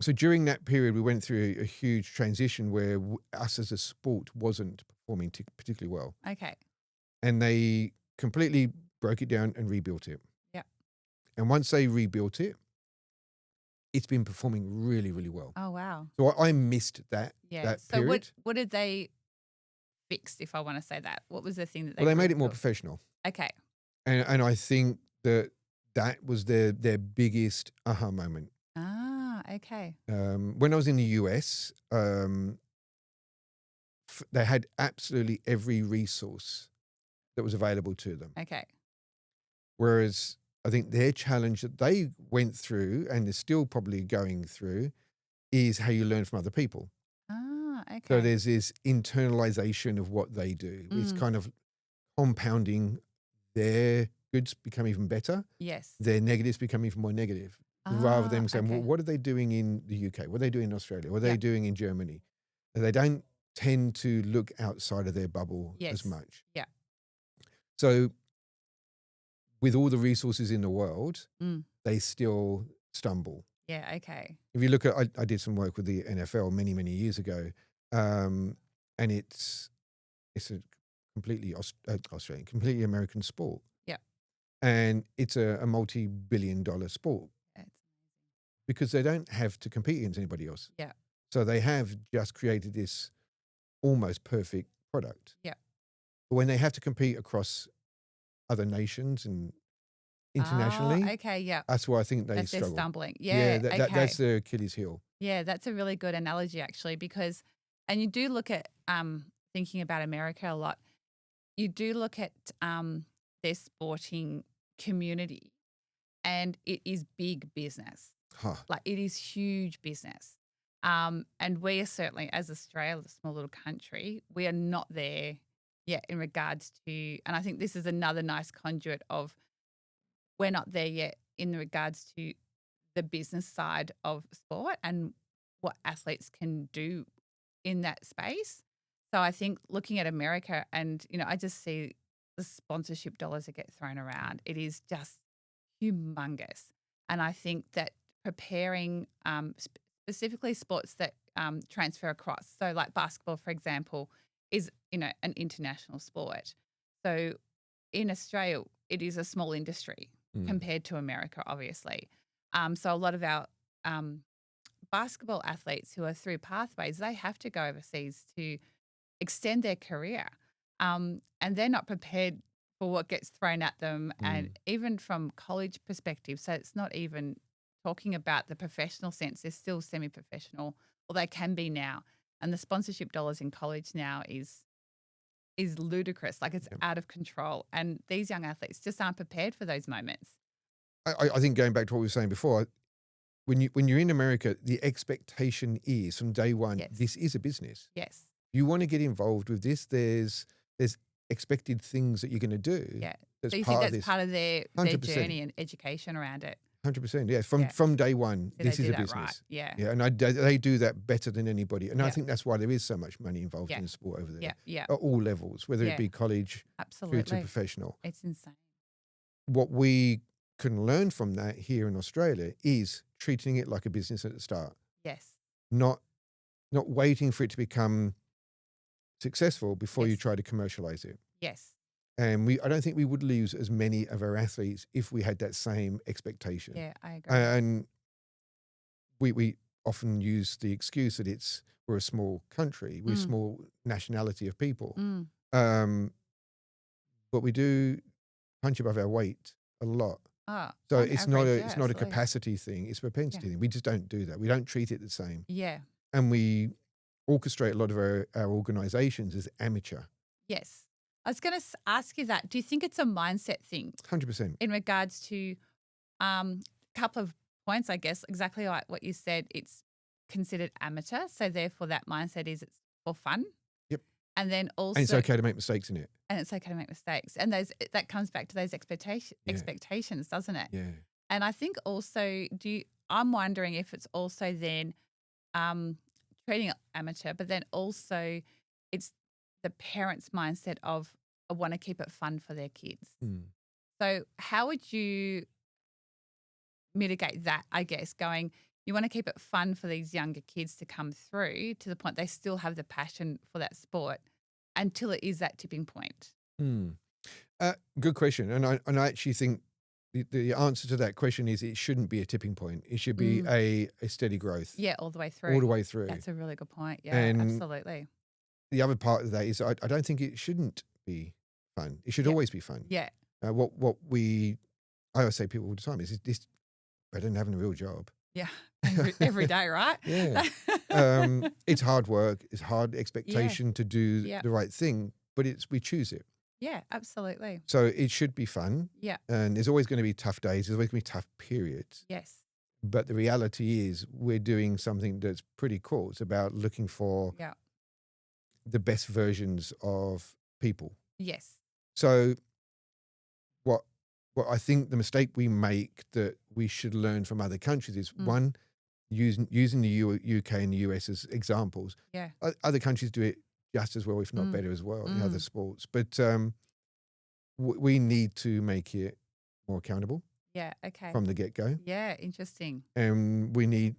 So during that period, we went through a huge transition where us as a sport wasn't performing particularly well. Okay. And they completely broke it down and rebuilt it. Yeah. And once they rebuilt it, it's been performing really, really well. Oh, wow. So I missed that Yeah. So period. what did they fix, if I want to say that? What was the thing that Well, they made it more rebuilt? professional. Okay. And I think that was their biggest aha moment. Ah, okay. When I was in the US, they had absolutely every resource that was available to them. Okay. Whereas I think their challenge that they went through and is still probably going through is how you learn from other people. Ah, okay. So there's this internalization of what they do. It's kind of compounding their goods become even better. Yes. Their negatives become even more negative. Rather than saying, okay. well, what are they doing in the UK? What are they doing in Australia? What are they Yep. doing in Germany? And they don't tend to look outside of their bubble as Yes. much. Yeah. So with all the resources in the world, Mm. they still stumble. Yeah, okay. If you look at, I did some work with the NFL many, many years ago, and it's a completely Australian, completely American sport. Yeah. And it's a multi-billion-dollar sport It's because they don't have to compete against anybody else. Yeah. So they have just created this almost perfect product. Yeah. But when they have to compete across other nations and internationally, okay, yeah. that's why I think they That's their struggle. stumbling. Yeah, okay. That's their Achilles heel. Yeah, that's a really good analogy actually, because and you do look at thinking about America a lot. You do look at their sporting community, and it is big business. Huh. Like it is huge business. And we are certainly, as Australia, a small little country, we are not there yet in regards to, and I think this is another nice conduit of we're not there yet in regards to the business side of sport and what athletes can do in that space. So I think looking at America and, I just see the sponsorship dollars that get thrown around. It is just humongous. And I think that preparing specifically sports that transfer across, so like basketball, for example, is, an international sport. So in Australia, it is a small industry compared to America, obviously. So a lot of our basketball athletes who are through pathways, they have to go overseas to extend their career. And they're not prepared for what gets thrown at them. And even from college perspective, so it's not even talking about the professional sense, they're still semi-professional, or they can be now. And the sponsorship dollars in college now is ludicrous. Like it's out of control. And these young athletes just aren't prepared for those moments. I think going back to what we were saying before, when you're in America, the expectation is from day one, this is a business. Yes. You want to get involved with this, there's expected things that you're going to do. Yeah. That's so you part think of that's this. part of their 100%. journey and education around it? 100%. Yeah. From day one, So this they is do a that business. right. Yeah. Yeah. And they do that better than anybody. And I Yeah. think that's why there is so much money involved in the sport over there. Yeah. Yeah. At all levels, whether it be college Absolutely. through to professional. It's insane. What we can learn from that here in Australia is treating it like a business at the start. Yes. Not waiting for it to become successful before you Yes. try to commercialize it. Yes. And I don't think we would lose as many of our athletes if we had that same expectation. Yeah, I agree. And we often use the excuse that we're a small country, we're a small nationality of people. But we do punch above our weight a lot. So on it's average, not a absolutely. capacity thing, it's a propensity thing. We just don't do that. We don't treat it the same. Yeah. And we orchestrate a lot of our organizations as amateur. Yes. I was going to ask you that. Do you think it's a mindset thing 100%. in regards to a couple of points, I guess, exactly like what you said, it's considered amateur. So therefore that mindset is it's for fun. Yep. And then also. And it's okay to make mistakes in it. And it's okay to make mistakes. And that comes back to those expectations, doesn't it? Yeah. And I think also, I'm wondering if it's also then treating it amateur, but then also it's the parents' mindset of I want to keep it fun for their kids. So how would you mitigate that, I guess, going, you want to keep it fun for these younger kids to come through to the point they still have the passion for that sport, until it is that tipping point? Good question. And I actually think the answer to that question is it shouldn't be a tipping point. It should be a steady growth. Yeah, all the way through. All the way through. That's a really good point. Yeah, And absolutely. the other part of that is I don't think it shouldn't be fun. It should always be fun. Yeah. I always say people all the time is this better than having a real job. Yeah. Every day, right? Yeah. It's hard work. It's hard expectation to do the right thing, but we choose it. Yeah, absolutely. So it should be fun. Yeah. And there's always going to be tough days. There's always going to be tough periods. Yes. But the reality is we're doing something that's pretty cool. It's about looking for the best versions of people. Yes. So what I think the mistake we make that we should learn from other countries is one, using the UK and the US as examples. Yeah. Other countries do it just as well, if not better as well, in other sports. But we need to make it more accountable. Yeah, okay. From the get-go. Yeah, interesting. And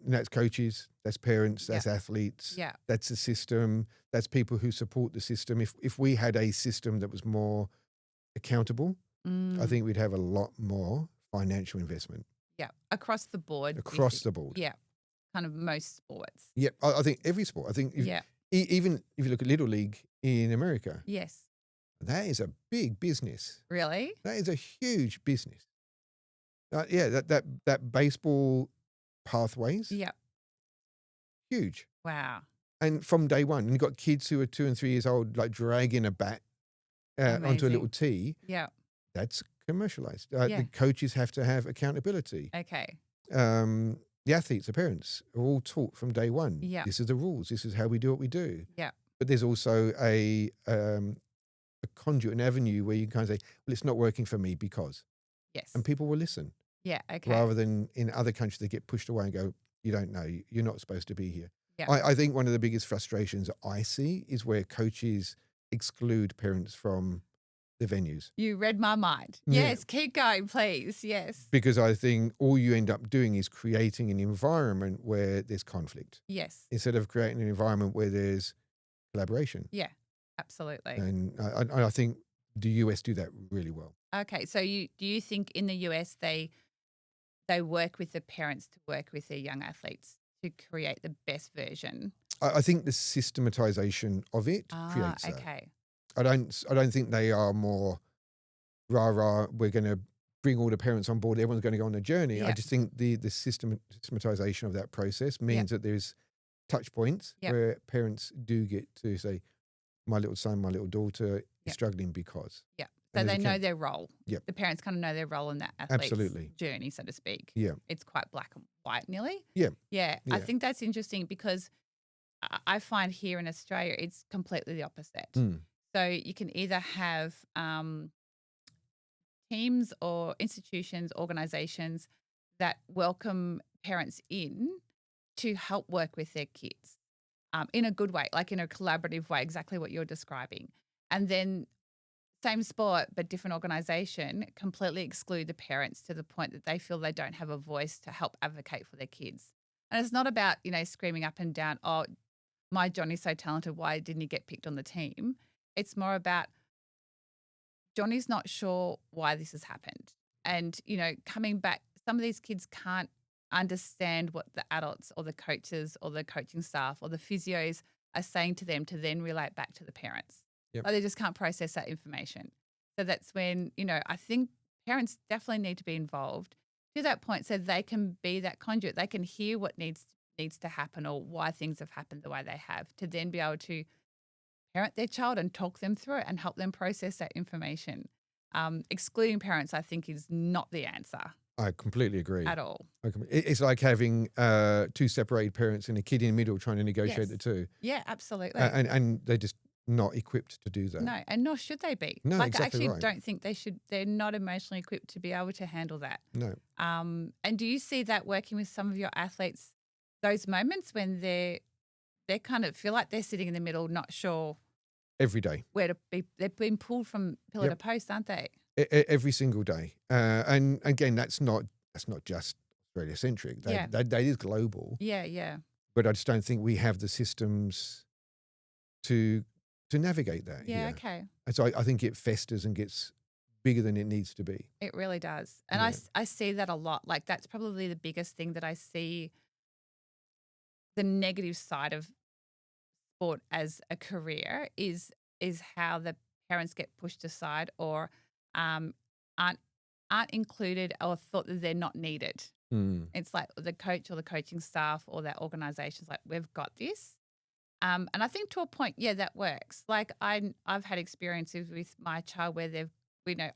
that's coaches, that's parents, that's athletes, that's the system, that's people who support the system. If we had a system that was more accountable, I think we'd have a lot more financial investment. Yeah, across the board. Across the board. Yeah, kind of most sports. Yeah, I think every sport. I think even if you look at Little League in America. Yes. That is a big business. Really? That is a huge business. That baseball pathways. Yeah. Huge. Wow. And from day one, and you've got kids who are 2 and 3 years old, like dragging a bat onto a little tee. Yeah. That's commercialized. The coaches have to have accountability. Okay. The athletes, the parents are all taught from day one. Yeah. This is the rules. This is how we do what we do. Yeah. But there's also a conduit, an avenue where you can kind of say, well, it's not working for me because. Yes. And people will listen. Yeah, okay. Rather than in other countries, they get pushed away and go, you don't know, you're not supposed to be here. Yeah. I think one of the biggest frustrations I see is where coaches exclude parents from the venues. You read my mind. Yeah. Yes, keep going, please. Yes. Because I think all you end up doing is creating an environment where there's conflict. Yes. Instead of creating an environment where there's collaboration. Yeah, absolutely. And I think the US do that really well. Okay, so do you think in the US they work with the parents to work with their young athletes to create the best version? I think the systematization of it creates that. Okay. I don't think they are more rah-rah, we're going to bring all the parents on board, everyone's going to go on a journey. Yeah. I just think the systematization of that process means that there's touch points where parents do get to say, my little son, my little daughter is struggling because. Yeah. So they know their role. Yep. The parents kind of know their role in that athlete's journey, so to speak. Yeah. It's quite black and white nearly. Yeah. Yeah. I think that's interesting because I find here in Australia it's completely the opposite. So you can either have teams or institutions, organisations that welcome parents in to help work with their kids in a good way, like in a collaborative way, exactly what you're describing. And then same sport but different organisation completely exclude the parents to the point that they feel they don't have a voice to help advocate for their kids. And it's not about, screaming up and down, oh, my Johnny's so talented, why didn't he get picked on the team? It's more about Johnny's not sure why this has happened. And, coming back, some of these kids can't understand what the adults or the coaches or the coaching staff or the physios are saying to them to then relate back to the parents. Yep. Like they just can't process that information. So that's when, I think parents definitely need to be involved to that point so they can be that conduit. They can hear what needs to happen or why things have happened the way they have to then be able to parent their child and talk them through it and help them process that information. Excluding parents, I think, is not the answer. I completely agree. At all. It's like having 2 separated parents and a kid in the middle trying to negotiate the two. Yeah, absolutely. And they're just not equipped to do that. No, and nor should they be. No, I exactly actually right. don't think they should. They're not emotionally equipped to be able to handle that. No. And do you see that working with some of your athletes, those moments when they kind of feel like they're sitting in the middle, not sure Every day. where to be? They've been pulled from pillar to post, aren't they? Every single day. And again, that's not just Australia centric. That is global. Yeah, yeah. But I just don't think we have the systems to to navigate that Yeah, here. okay. And so I think it festers and gets bigger than it needs to be. It really does. And Yeah. I see that a lot. Like that's probably the biggest thing that I see the negative side of sport as a career is how the parents get pushed aside or um, aren't aren't included or thought that they're not needed. Mm. It's like the coach or the coaching staff or that organization's like, we've got this. And I think to a point, yeah, that works. Like I've had experiences with my child where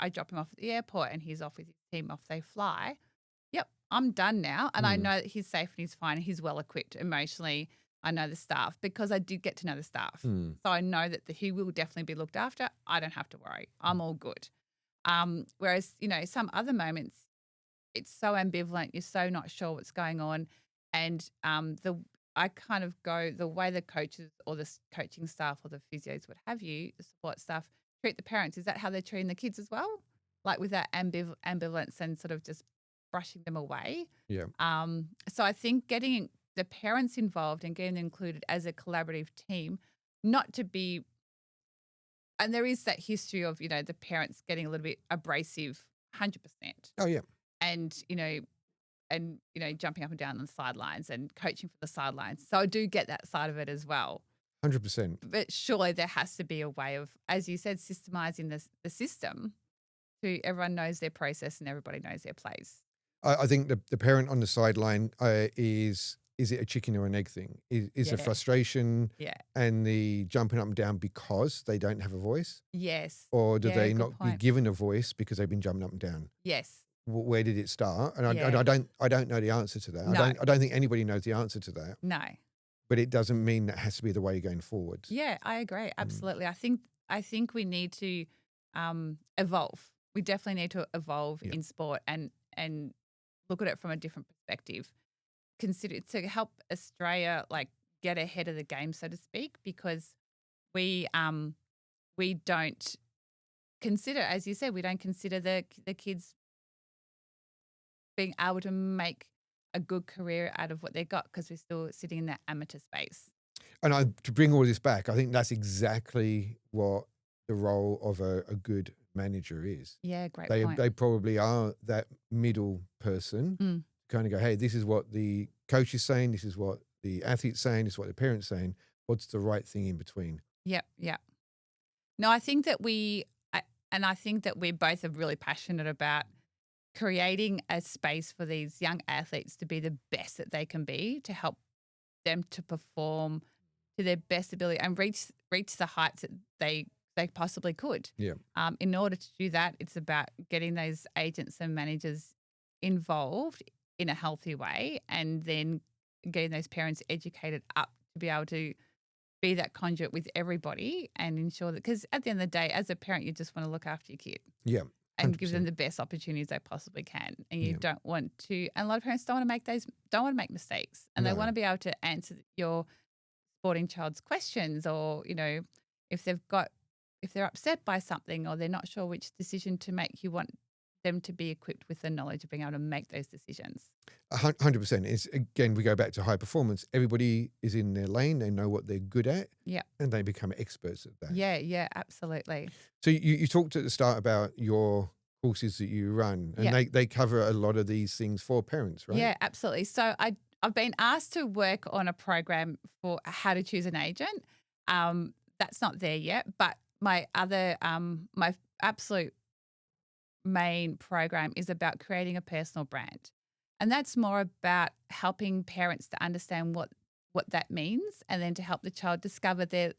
I drop him off at the airport and he's off with his team off they fly. Yep, I'm done now. And I Mm. know that he's safe and he's fine and he's well equipped emotionally. I know the staff because I did get to know the staff. Mm. So I know that he will definitely be looked after. I don't have to worry. I'm all good. Whereas, some other moments, it's so ambivalent. You're so not sure what's going on. And I kind of go the way the coaches or the coaching staff or the physios, what have you, the support staff treat the parents. Is that how they're treating the kids as well? Like with that ambivalence and sort of just brushing them away. Yeah. So I think getting the parents involved and getting them included as a collaborative team, not to be, and there is that history of, the parents getting a little bit abrasive, 100%. Oh, yeah. And, jumping up and down on the sidelines and coaching from the sidelines. So I do get that side of it as well. 100%. But surely there has to be a way of, as you said, systemizing the system so everyone knows their process and everybody knows their place. I think the parent on the sideline is it a chicken or an egg thing? Is the Yeah. frustration Yeah. and the jumping up and down because they don't have a voice? Yes. Or do Yeah, they good not be point. given a voice because they've been jumping up and down? Yes. Where did it start? And Yeah. I don't know the answer to that. No. I don't think anybody knows the answer to that. No. But it doesn't mean that has to be the way going forward. Yeah, I agree. Absolutely. I think we need to evolve. We definitely need to evolve Yeah. in sport and look at it from a different perspective. Consider to help Australia get ahead of the game, so to speak, because we don't consider, as you said, we don't consider the kids being able to make a good career out of what they got because we're still sitting in that amateur space. And to bring all this back, I think that's exactly what the role of a good manager is. Yeah, great They point. they probably are that middle person, Mm. kind of go, hey, this is what the coach is saying, this is what the athlete's saying, this is what the parent's saying. What's the right thing in between? Yep. No, I think that I think that we both are really passionate about creating a space for these young athletes to be the best that they can be, to help them to perform to their best ability and reach the heights that they possibly could. Yeah. In order to do that, it's about getting those agents and managers involved in a healthy way and then getting those parents educated up to be able to be that conduit with everybody and ensure that, because at the end of the day, as a parent, you just want to look after your kid Yeah. and give 100%. them the best opportunities they possibly can. And you Yeah. don't want to, and a lot of parents don't want to make mistakes and they No. want to be able to answer your sporting child's questions or, if they're upset by something or they're not sure which decision to make, you want them to be equipped with the knowledge of being able to make those decisions. 100%. It's, again, we go back to high performance. Everybody is in their lane. They know what they're good at. Yeah. And they become experts at that. Yeah, absolutely. So you talked at the start about your courses that you run, and Yeah. they cover a lot of these things for parents, right? Yeah, absolutely. So I've been asked to work on a program for how to choose an agent. That's not there yet, but my other my absolute main program is about creating a personal brand. And that's more about helping parents to understand what that means and then to help the child discover their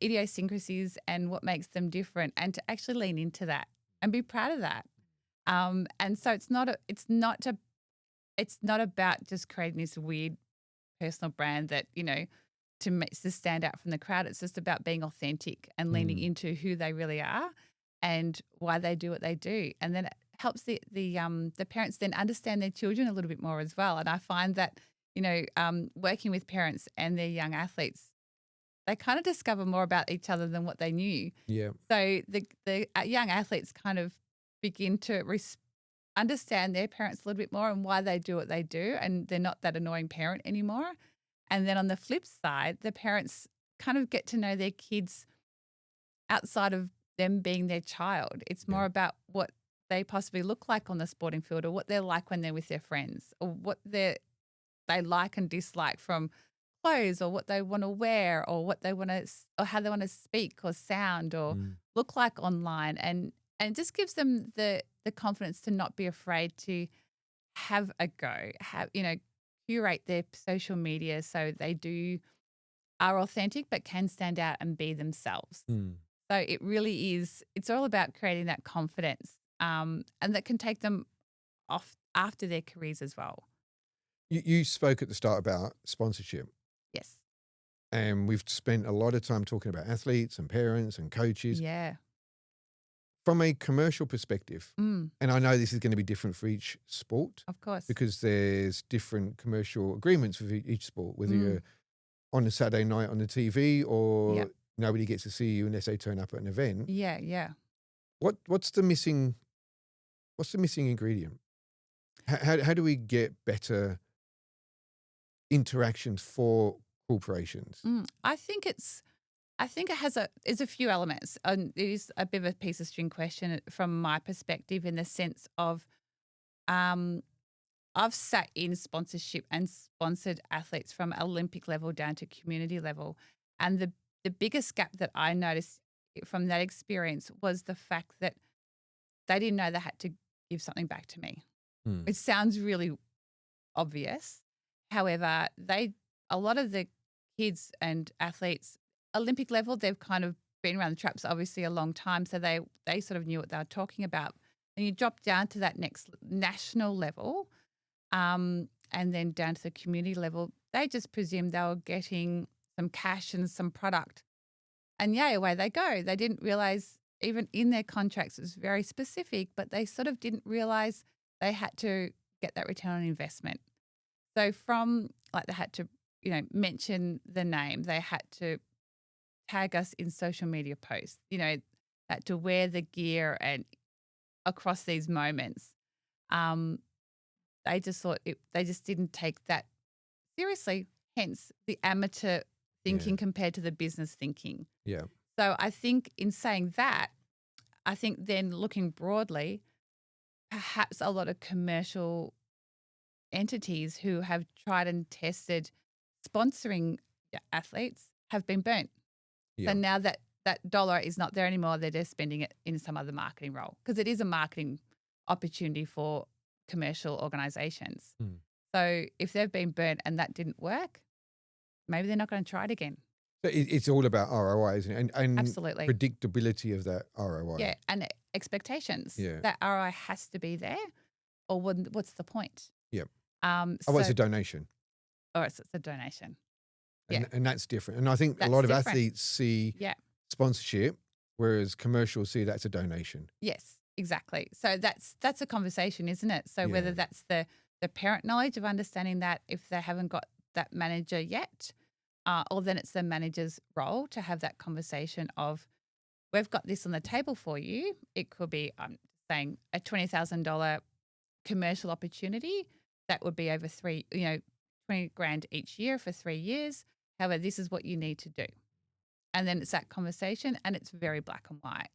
idiosyncrasies and what makes them different and to actually lean into that and be proud of that. And so it's not about just creating this weird personal brand that, to stand out from the crowd. It's just about being authentic and leaning into who they really are and why they do what they do. And then it helps the parents then understand their children a little bit more as well. And I find that, working with parents and their young athletes, they kind of discover more about each other than what they knew. Yeah. So the young athletes kind of begin to understand their parents a little bit more and why they do what they do, and they're not that annoying parent anymore. And then on the flip side, the parents kind of get to know their kids outside of them being their child. It's more about what they possibly look like on the sporting field, or what they're like when they're with their friends, or what they like and dislike from clothes, or what they want to wear, or what they want to, or how they want to speak or sound or look like online, and it just gives them the confidence to not be afraid to have a go, curate their social media so they are authentic but can stand out and be themselves. So it really is, it's all about creating that confidence, and that can take them off after their careers as well. You spoke at the start about sponsorship, Yes. and we've spent a lot of time talking about athletes and parents and coaches. Yeah. From a commercial perspective, Mm, and I know this is going to be different for each sport of course. because there's different commercial agreements with each sport, whether you're on a Saturday night on the TV or Yep. nobody gets to see you unless they turn up at an event. Yeah, yeah. What's the missing ingredient? How do we get better interactions for corporations? I think it has a few elements, and it is a bit of a piece of string question from my perspective, in the sense of, I've sat in sponsorship and sponsored athletes from Olympic level down to community level, and the biggest gap that I noticed from that experience was the fact that they didn't know they had to give something back to me. It sounds really obvious. However, a lot of the kids and athletes, Olympic level, they've kind of been around the traps obviously a long time, so they sort of knew what they were talking about. And you drop down to that next national level, and then down to the community level, they just presumed they were getting some cash and some product, and yay, away they go. They didn't realize, even in their contracts, it was very specific, but they sort of didn't realize they had to get that return on investment. So from, like, they had to, mention the name, they had to tag us in social media posts, had to wear the gear and across these moments. They just thought they just didn't take that seriously, hence the amateur thinking compared to the business thinking. Yeah. So I think in saying that, I think then looking broadly, perhaps a lot of commercial entities who have tried and tested sponsoring athletes have been burnt. Yeah. So now that dollar is not there anymore, they're just spending it in some other marketing role, because it is a marketing opportunity for commercial organisations. So if they've been burnt and that didn't work, maybe they're not going to try it again. So it's all about ROI, isn't it? And Absolutely. predictability of that ROI. Yeah, and expectations. Yeah. That ROI has to be there, or what's the point? Yeah. So, It's a donation. or it's a donation. Yeah. And that's different. And I think That's a lot of different. athletes see sponsorship, whereas commercials see that's a donation. Yes, exactly. So that's a conversation, isn't it? So Yeah. whether that's the parent knowledge of understanding that, if they haven't got that manager yet, or then it's the manager's role to have that conversation of, we've got this on the table for you. It could be, I'm saying, a $20,000 commercial opportunity that would be over 20 grand each year for 3 years. However, this is what you need to do. And then it's that conversation, and it's very black and white.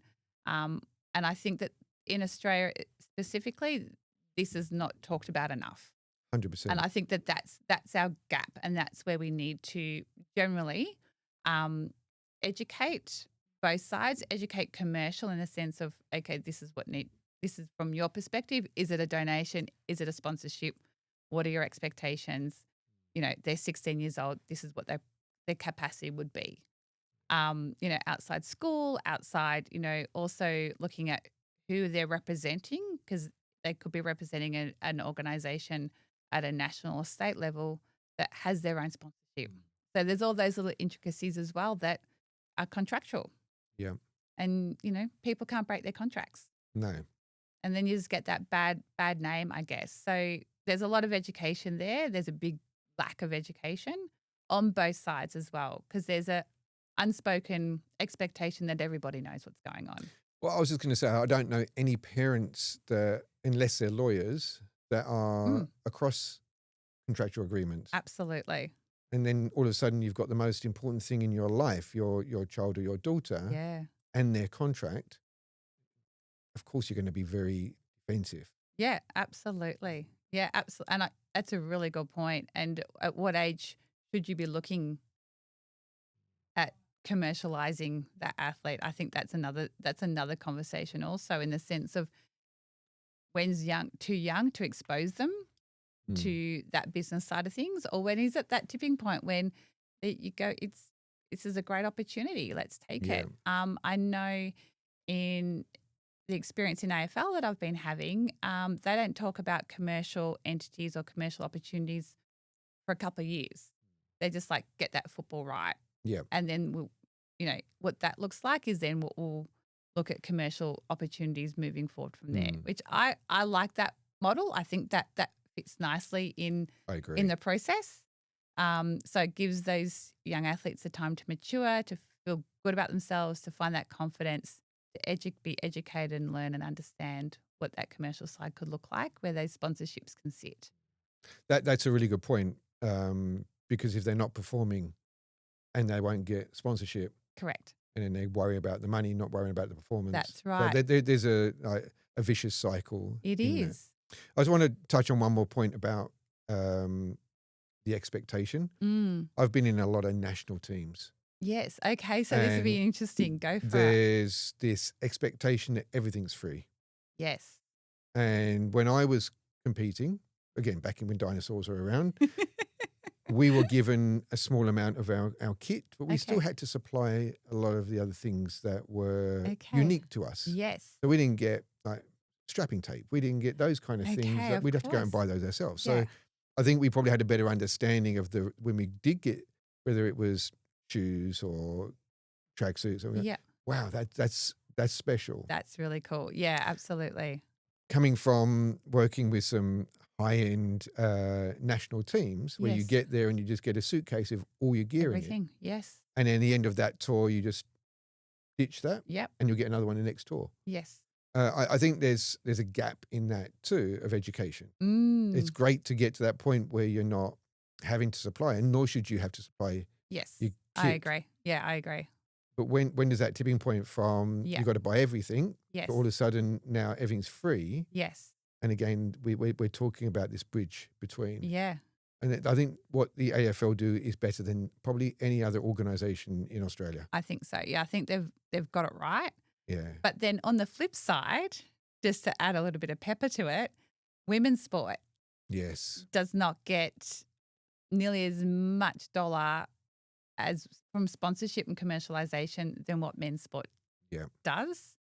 And I think that in Australia specifically, this is not talked about enough. 100%. And I think that that's our gap, and that's where we need to generally educate both sides, educate commercial in the sense of, okay, this is from your perspective. Is it a donation? Is it a sponsorship? What are your expectations? They're 16 years old. This is what their capacity would be. Outside school, outside, also looking at who they're representing, because they could be representing an organisation at a national or state level that has their own sponsorship. So there's all those little intricacies as well that are contractual. Yeah. And, people can't break their contracts. No. And then you just get that bad name, I guess. So there's a lot of education there. There's a big lack of education on both sides as well, because there's a unspoken expectation that everybody knows what's going on. Well, I was just going to say, I don't know any parents that, unless they're lawyers, that are across contractual agreements. Absolutely. And then all of a sudden you've got the most important thing in your life, your child or your daughter. Yeah. and their contract, of course you're going to be very defensive. Yeah, absolutely. Yeah, absolutely. And that's a really good point. And at what age should you be looking at commercializing that athlete? I think that's another conversation also, in the sense of when's too young to expose them to that business side of things, or when he's at that tipping point when you go, this is a great opportunity, let's take it. I know in the experience in AFL that I've been having, they don't talk about commercial entities or commercial opportunities for a couple of years. They just like get that football right. Yeah. And then what that looks like is then we'll look at commercial opportunities moving forward from there, which I like that model. I think that fits nicely I agree. in the process. So it gives those young athletes the time to mature, to feel good about themselves, to find that confidence, to be educated and learn and understand what that commercial side could look like, where those sponsorships can sit. That's a really good point, because if they're not performing and they won't get sponsorship, Correct. and then they worry about the money, not worrying about the performance. That's right. So there's a vicious cycle. It in that. is. I just want to touch on one more point about the expectation. I've been in a lot of national teams. Yes. Okay. So this would be interesting. Go for it. There's this expectation that everything's free. Yes. And when I was competing, again, back in when dinosaurs were around, we were given a small amount of our kit, but we still had to supply a lot of the other things that were unique to us. Yes. So we didn't get like strapping tape. We didn't get those kind of things. That we'd have to go and buy those ourselves. So I think we probably had a better understanding of when we did get, whether it was shoes or tracksuits. Wow, that's special. That's really cool. Yeah, absolutely. Coming from working with some high-end national teams where you get there and you just get a suitcase of all your gear Everything. in it. Yes. And then at the end of that tour, you just ditch that. Yep. And you'll get another one the next tour. Yes. I think there's a gap in that too of education. It's great to get to that point where you're not having to supply, and nor should you have to supply. Yes. Your kit. I agree. Yeah, I agree. But when does that tipping point from you've got to buy everything, yes, to all of a sudden now everything's free? Yes. And again, we're talking about this bridge between. Yeah. And I think what the AFL do is better than probably any other organisation in Australia. I think so. Yeah, I think they've got it right. Yeah. But then on the flip side, just to add a little bit of pepper to it, women's sport does not get nearly as much dollar as from sponsorship and commercialisation than what men's sport does.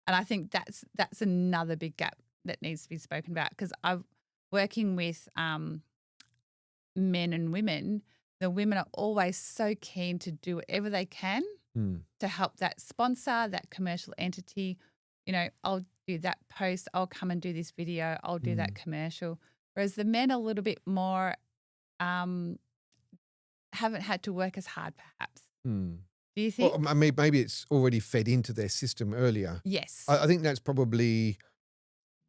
And I think that's another big gap that needs to be spoken about, because I'm working with men and women. The women are always so keen to do whatever they can to help that sponsor, that commercial entity. I'll do that post, I'll come and do this video, I'll do that commercial. Whereas the men are a little bit more haven't had to work as hard, perhaps. Do you think? Well, I mean, maybe it's already fed into their system earlier. Yes. I think that's probably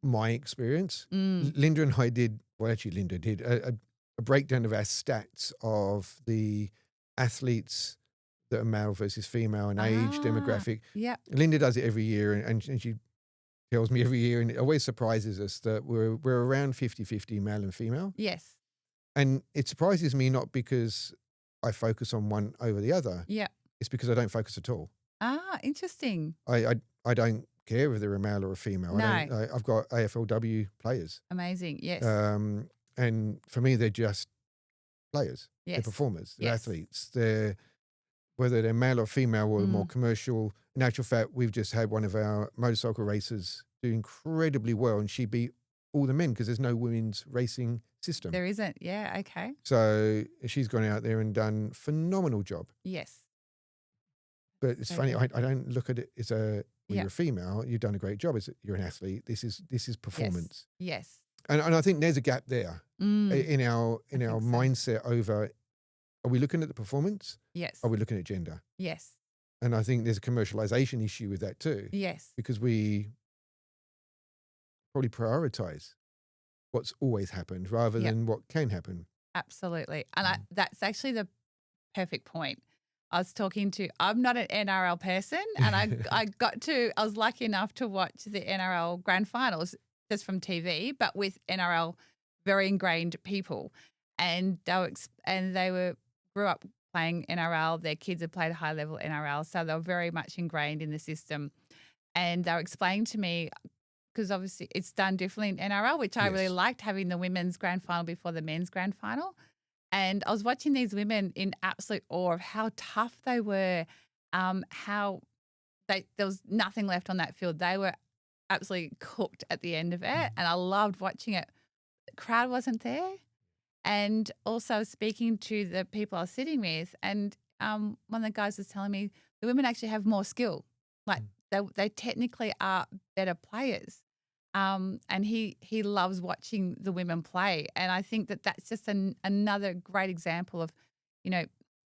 my experience. Linda and I did, well, actually Linda did a breakdown of our stats of the athletes that are male versus female and age demographic. Yeah. Linda does it every year, and she tells me every year, and it always surprises us that we're around 50-50 male and female. Yes. And it surprises me not because I focus on one over the other. Yeah. It's because I don't focus at all. Interesting. I don't care if they're a male or a female. No. I've got AFLW players. Amazing. Yes. And for me, they're just players. Yes. They're performers. They're athletes. Whether they're male or female or more commercial. In actual fact, we've just had one of our motorcycle racers do incredibly well, and she beat all the men because there's no women's racing system. There isn't. Yeah. Okay. So she's gone out there and done a phenomenal job. Yes. But it's funny. I don't look at it as when you're a female, you've done a great job. You're an athlete. This is performance. Yes. And I think there's a gap there in our mindset over, are we looking at the performance? Yes. Are we looking at gender? Yes. And I think there's a commercialization issue with that too. Yes. Because we probably prioritize what's always happened rather than what can happen. Absolutely. And that's actually the perfect point. was talking to, I'm not an NRL person, and I was lucky enough to watch the NRL grand finals just from TV, but with NRL very ingrained people. And they grew up playing NRL. Their kids had played high level NRL, so they were very much ingrained in the system. And they were explaining to me, because obviously it's done differently in NRL, which I really liked, having the women's grand final before the men's grand final. And I was watching these women in absolute awe of how tough they were, how there was nothing left on that field. They were absolutely cooked at the end of it, and I loved watching it. The crowd wasn't there. And also speaking to the people I was sitting with, and one of the guys was telling me the women actually have more skill. Like they technically are better players. And he loves watching the women play. And I think that that's just another great example of,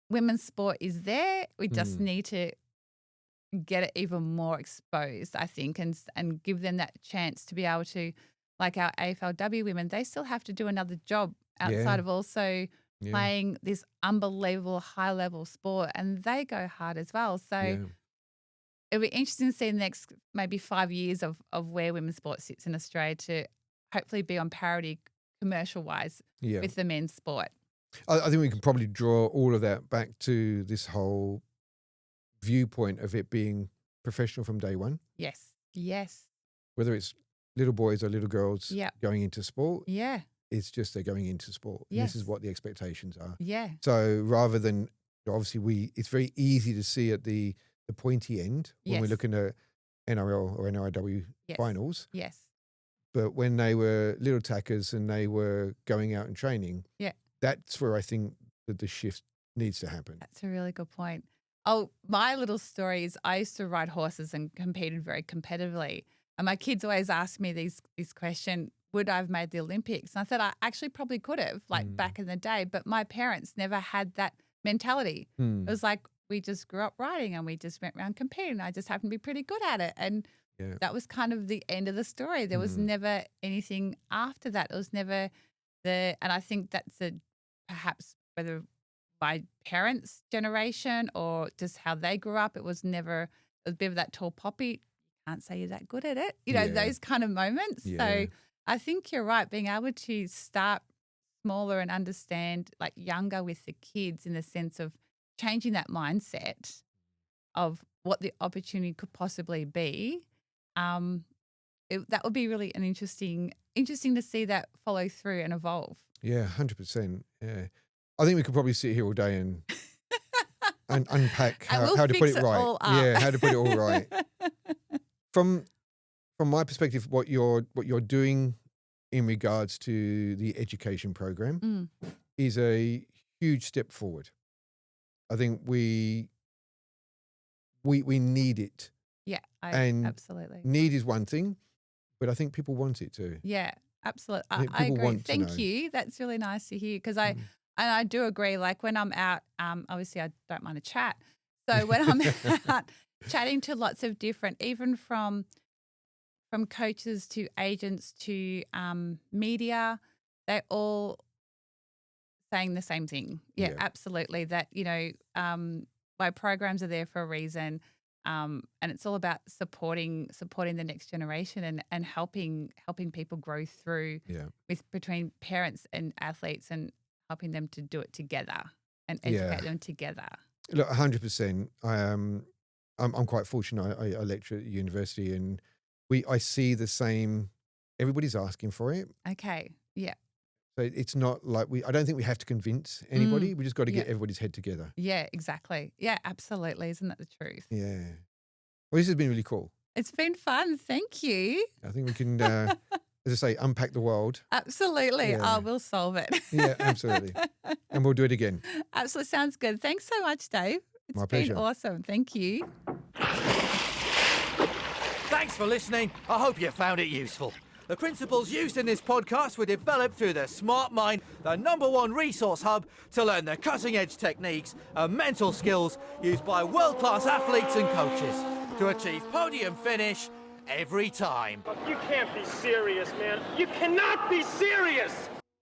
women's sport is there. We just need to get it even more exposed, I think, and give them that chance to be able to, like our AFLW women, they still have to do another job outside of also playing this unbelievable high-level sport, and they go hard as well. So it'll be interesting to see the next maybe 5 years of where women's sport sits in Australia to hopefully be on parity commercial-wise with the men's sport. I think we can probably draw all of that back to this whole viewpoint of it being professional from day one. Yes. Whether it's little boys or little girls going into sport. It's just they're going into sport. And this is what the expectations are. So rather than, obviously it's very easy to see at the pointy end when we're looking at NRL or NRLW finals. But when they were little tackers and they were going out and training, that's where I think that the shift needs to happen. That's a really good point. Oh, my little story is I used to ride horses and competed very competitively. And my kids always ask me this question, would I have made the Olympics? And I said, I actually probably could have, back in the day, but my parents never had that mentality. It was like, we just grew up riding and we just went around competing. I just happened to be pretty good at it. And that was kind of the end of the story. There was never anything after that. It was never and I think that's perhaps whether my parents' generation or just how they grew up, it was never a bit of that tall poppy. Can't say you're that good at it. Those kind of moments. So I think you're right, being able to start smaller and understand younger with the kids in the sense of changing that mindset of what the opportunity could possibly be. That would be really an interesting to see that follow through and evolve. Yeah, 100%. Yeah. I think we could probably sit here all day and unpack how to put it right. Yeah, how to put it all right. From my perspective, what you're doing in regards to the education program is a huge step forward. I think we need it. Yeah, absolutely. Need is one thing, but I think people want it too. Yeah, absolutely. I agree. Thank you. That's really nice to hear because I do agree. Like when I'm out, obviously I don't mind a chat. So when I'm out chatting to lots of different, even from coaches to agents to media, they're all saying the same thing. Yeah, absolutely. That, my programs are there for a reason. And it's all about supporting the next generation and helping people grow through between parents and athletes and helping them to do it together and educate them together. Look, 100%. I'm quite fortunate. I lecture at university and I see the same. Everybody's asking for it. Okay. Yeah. So it's not like I don't think we have to convince anybody. We just got to get everybody's head together. Yeah, exactly. Yeah, absolutely. Isn't that the truth? Yeah. Well, this has been really cool. It's been fun. Thank you. I think we can, as I say, unpack the world. Absolutely. Yeah. We'll solve it. Yeah, absolutely. And we'll do it again. Absolutely. Sounds good. Thanks so much, Dave. My pleasure. It's been awesome. Thank you. Thanks for listening. I hope you found it useful. The principles used in this podcast were developed through the Smart Mind, the #1 resource hub to learn the cutting-edge techniques and mental skills used by world-class athletes and coaches to achieve podium finish every time. You can't be serious, man. You cannot be serious!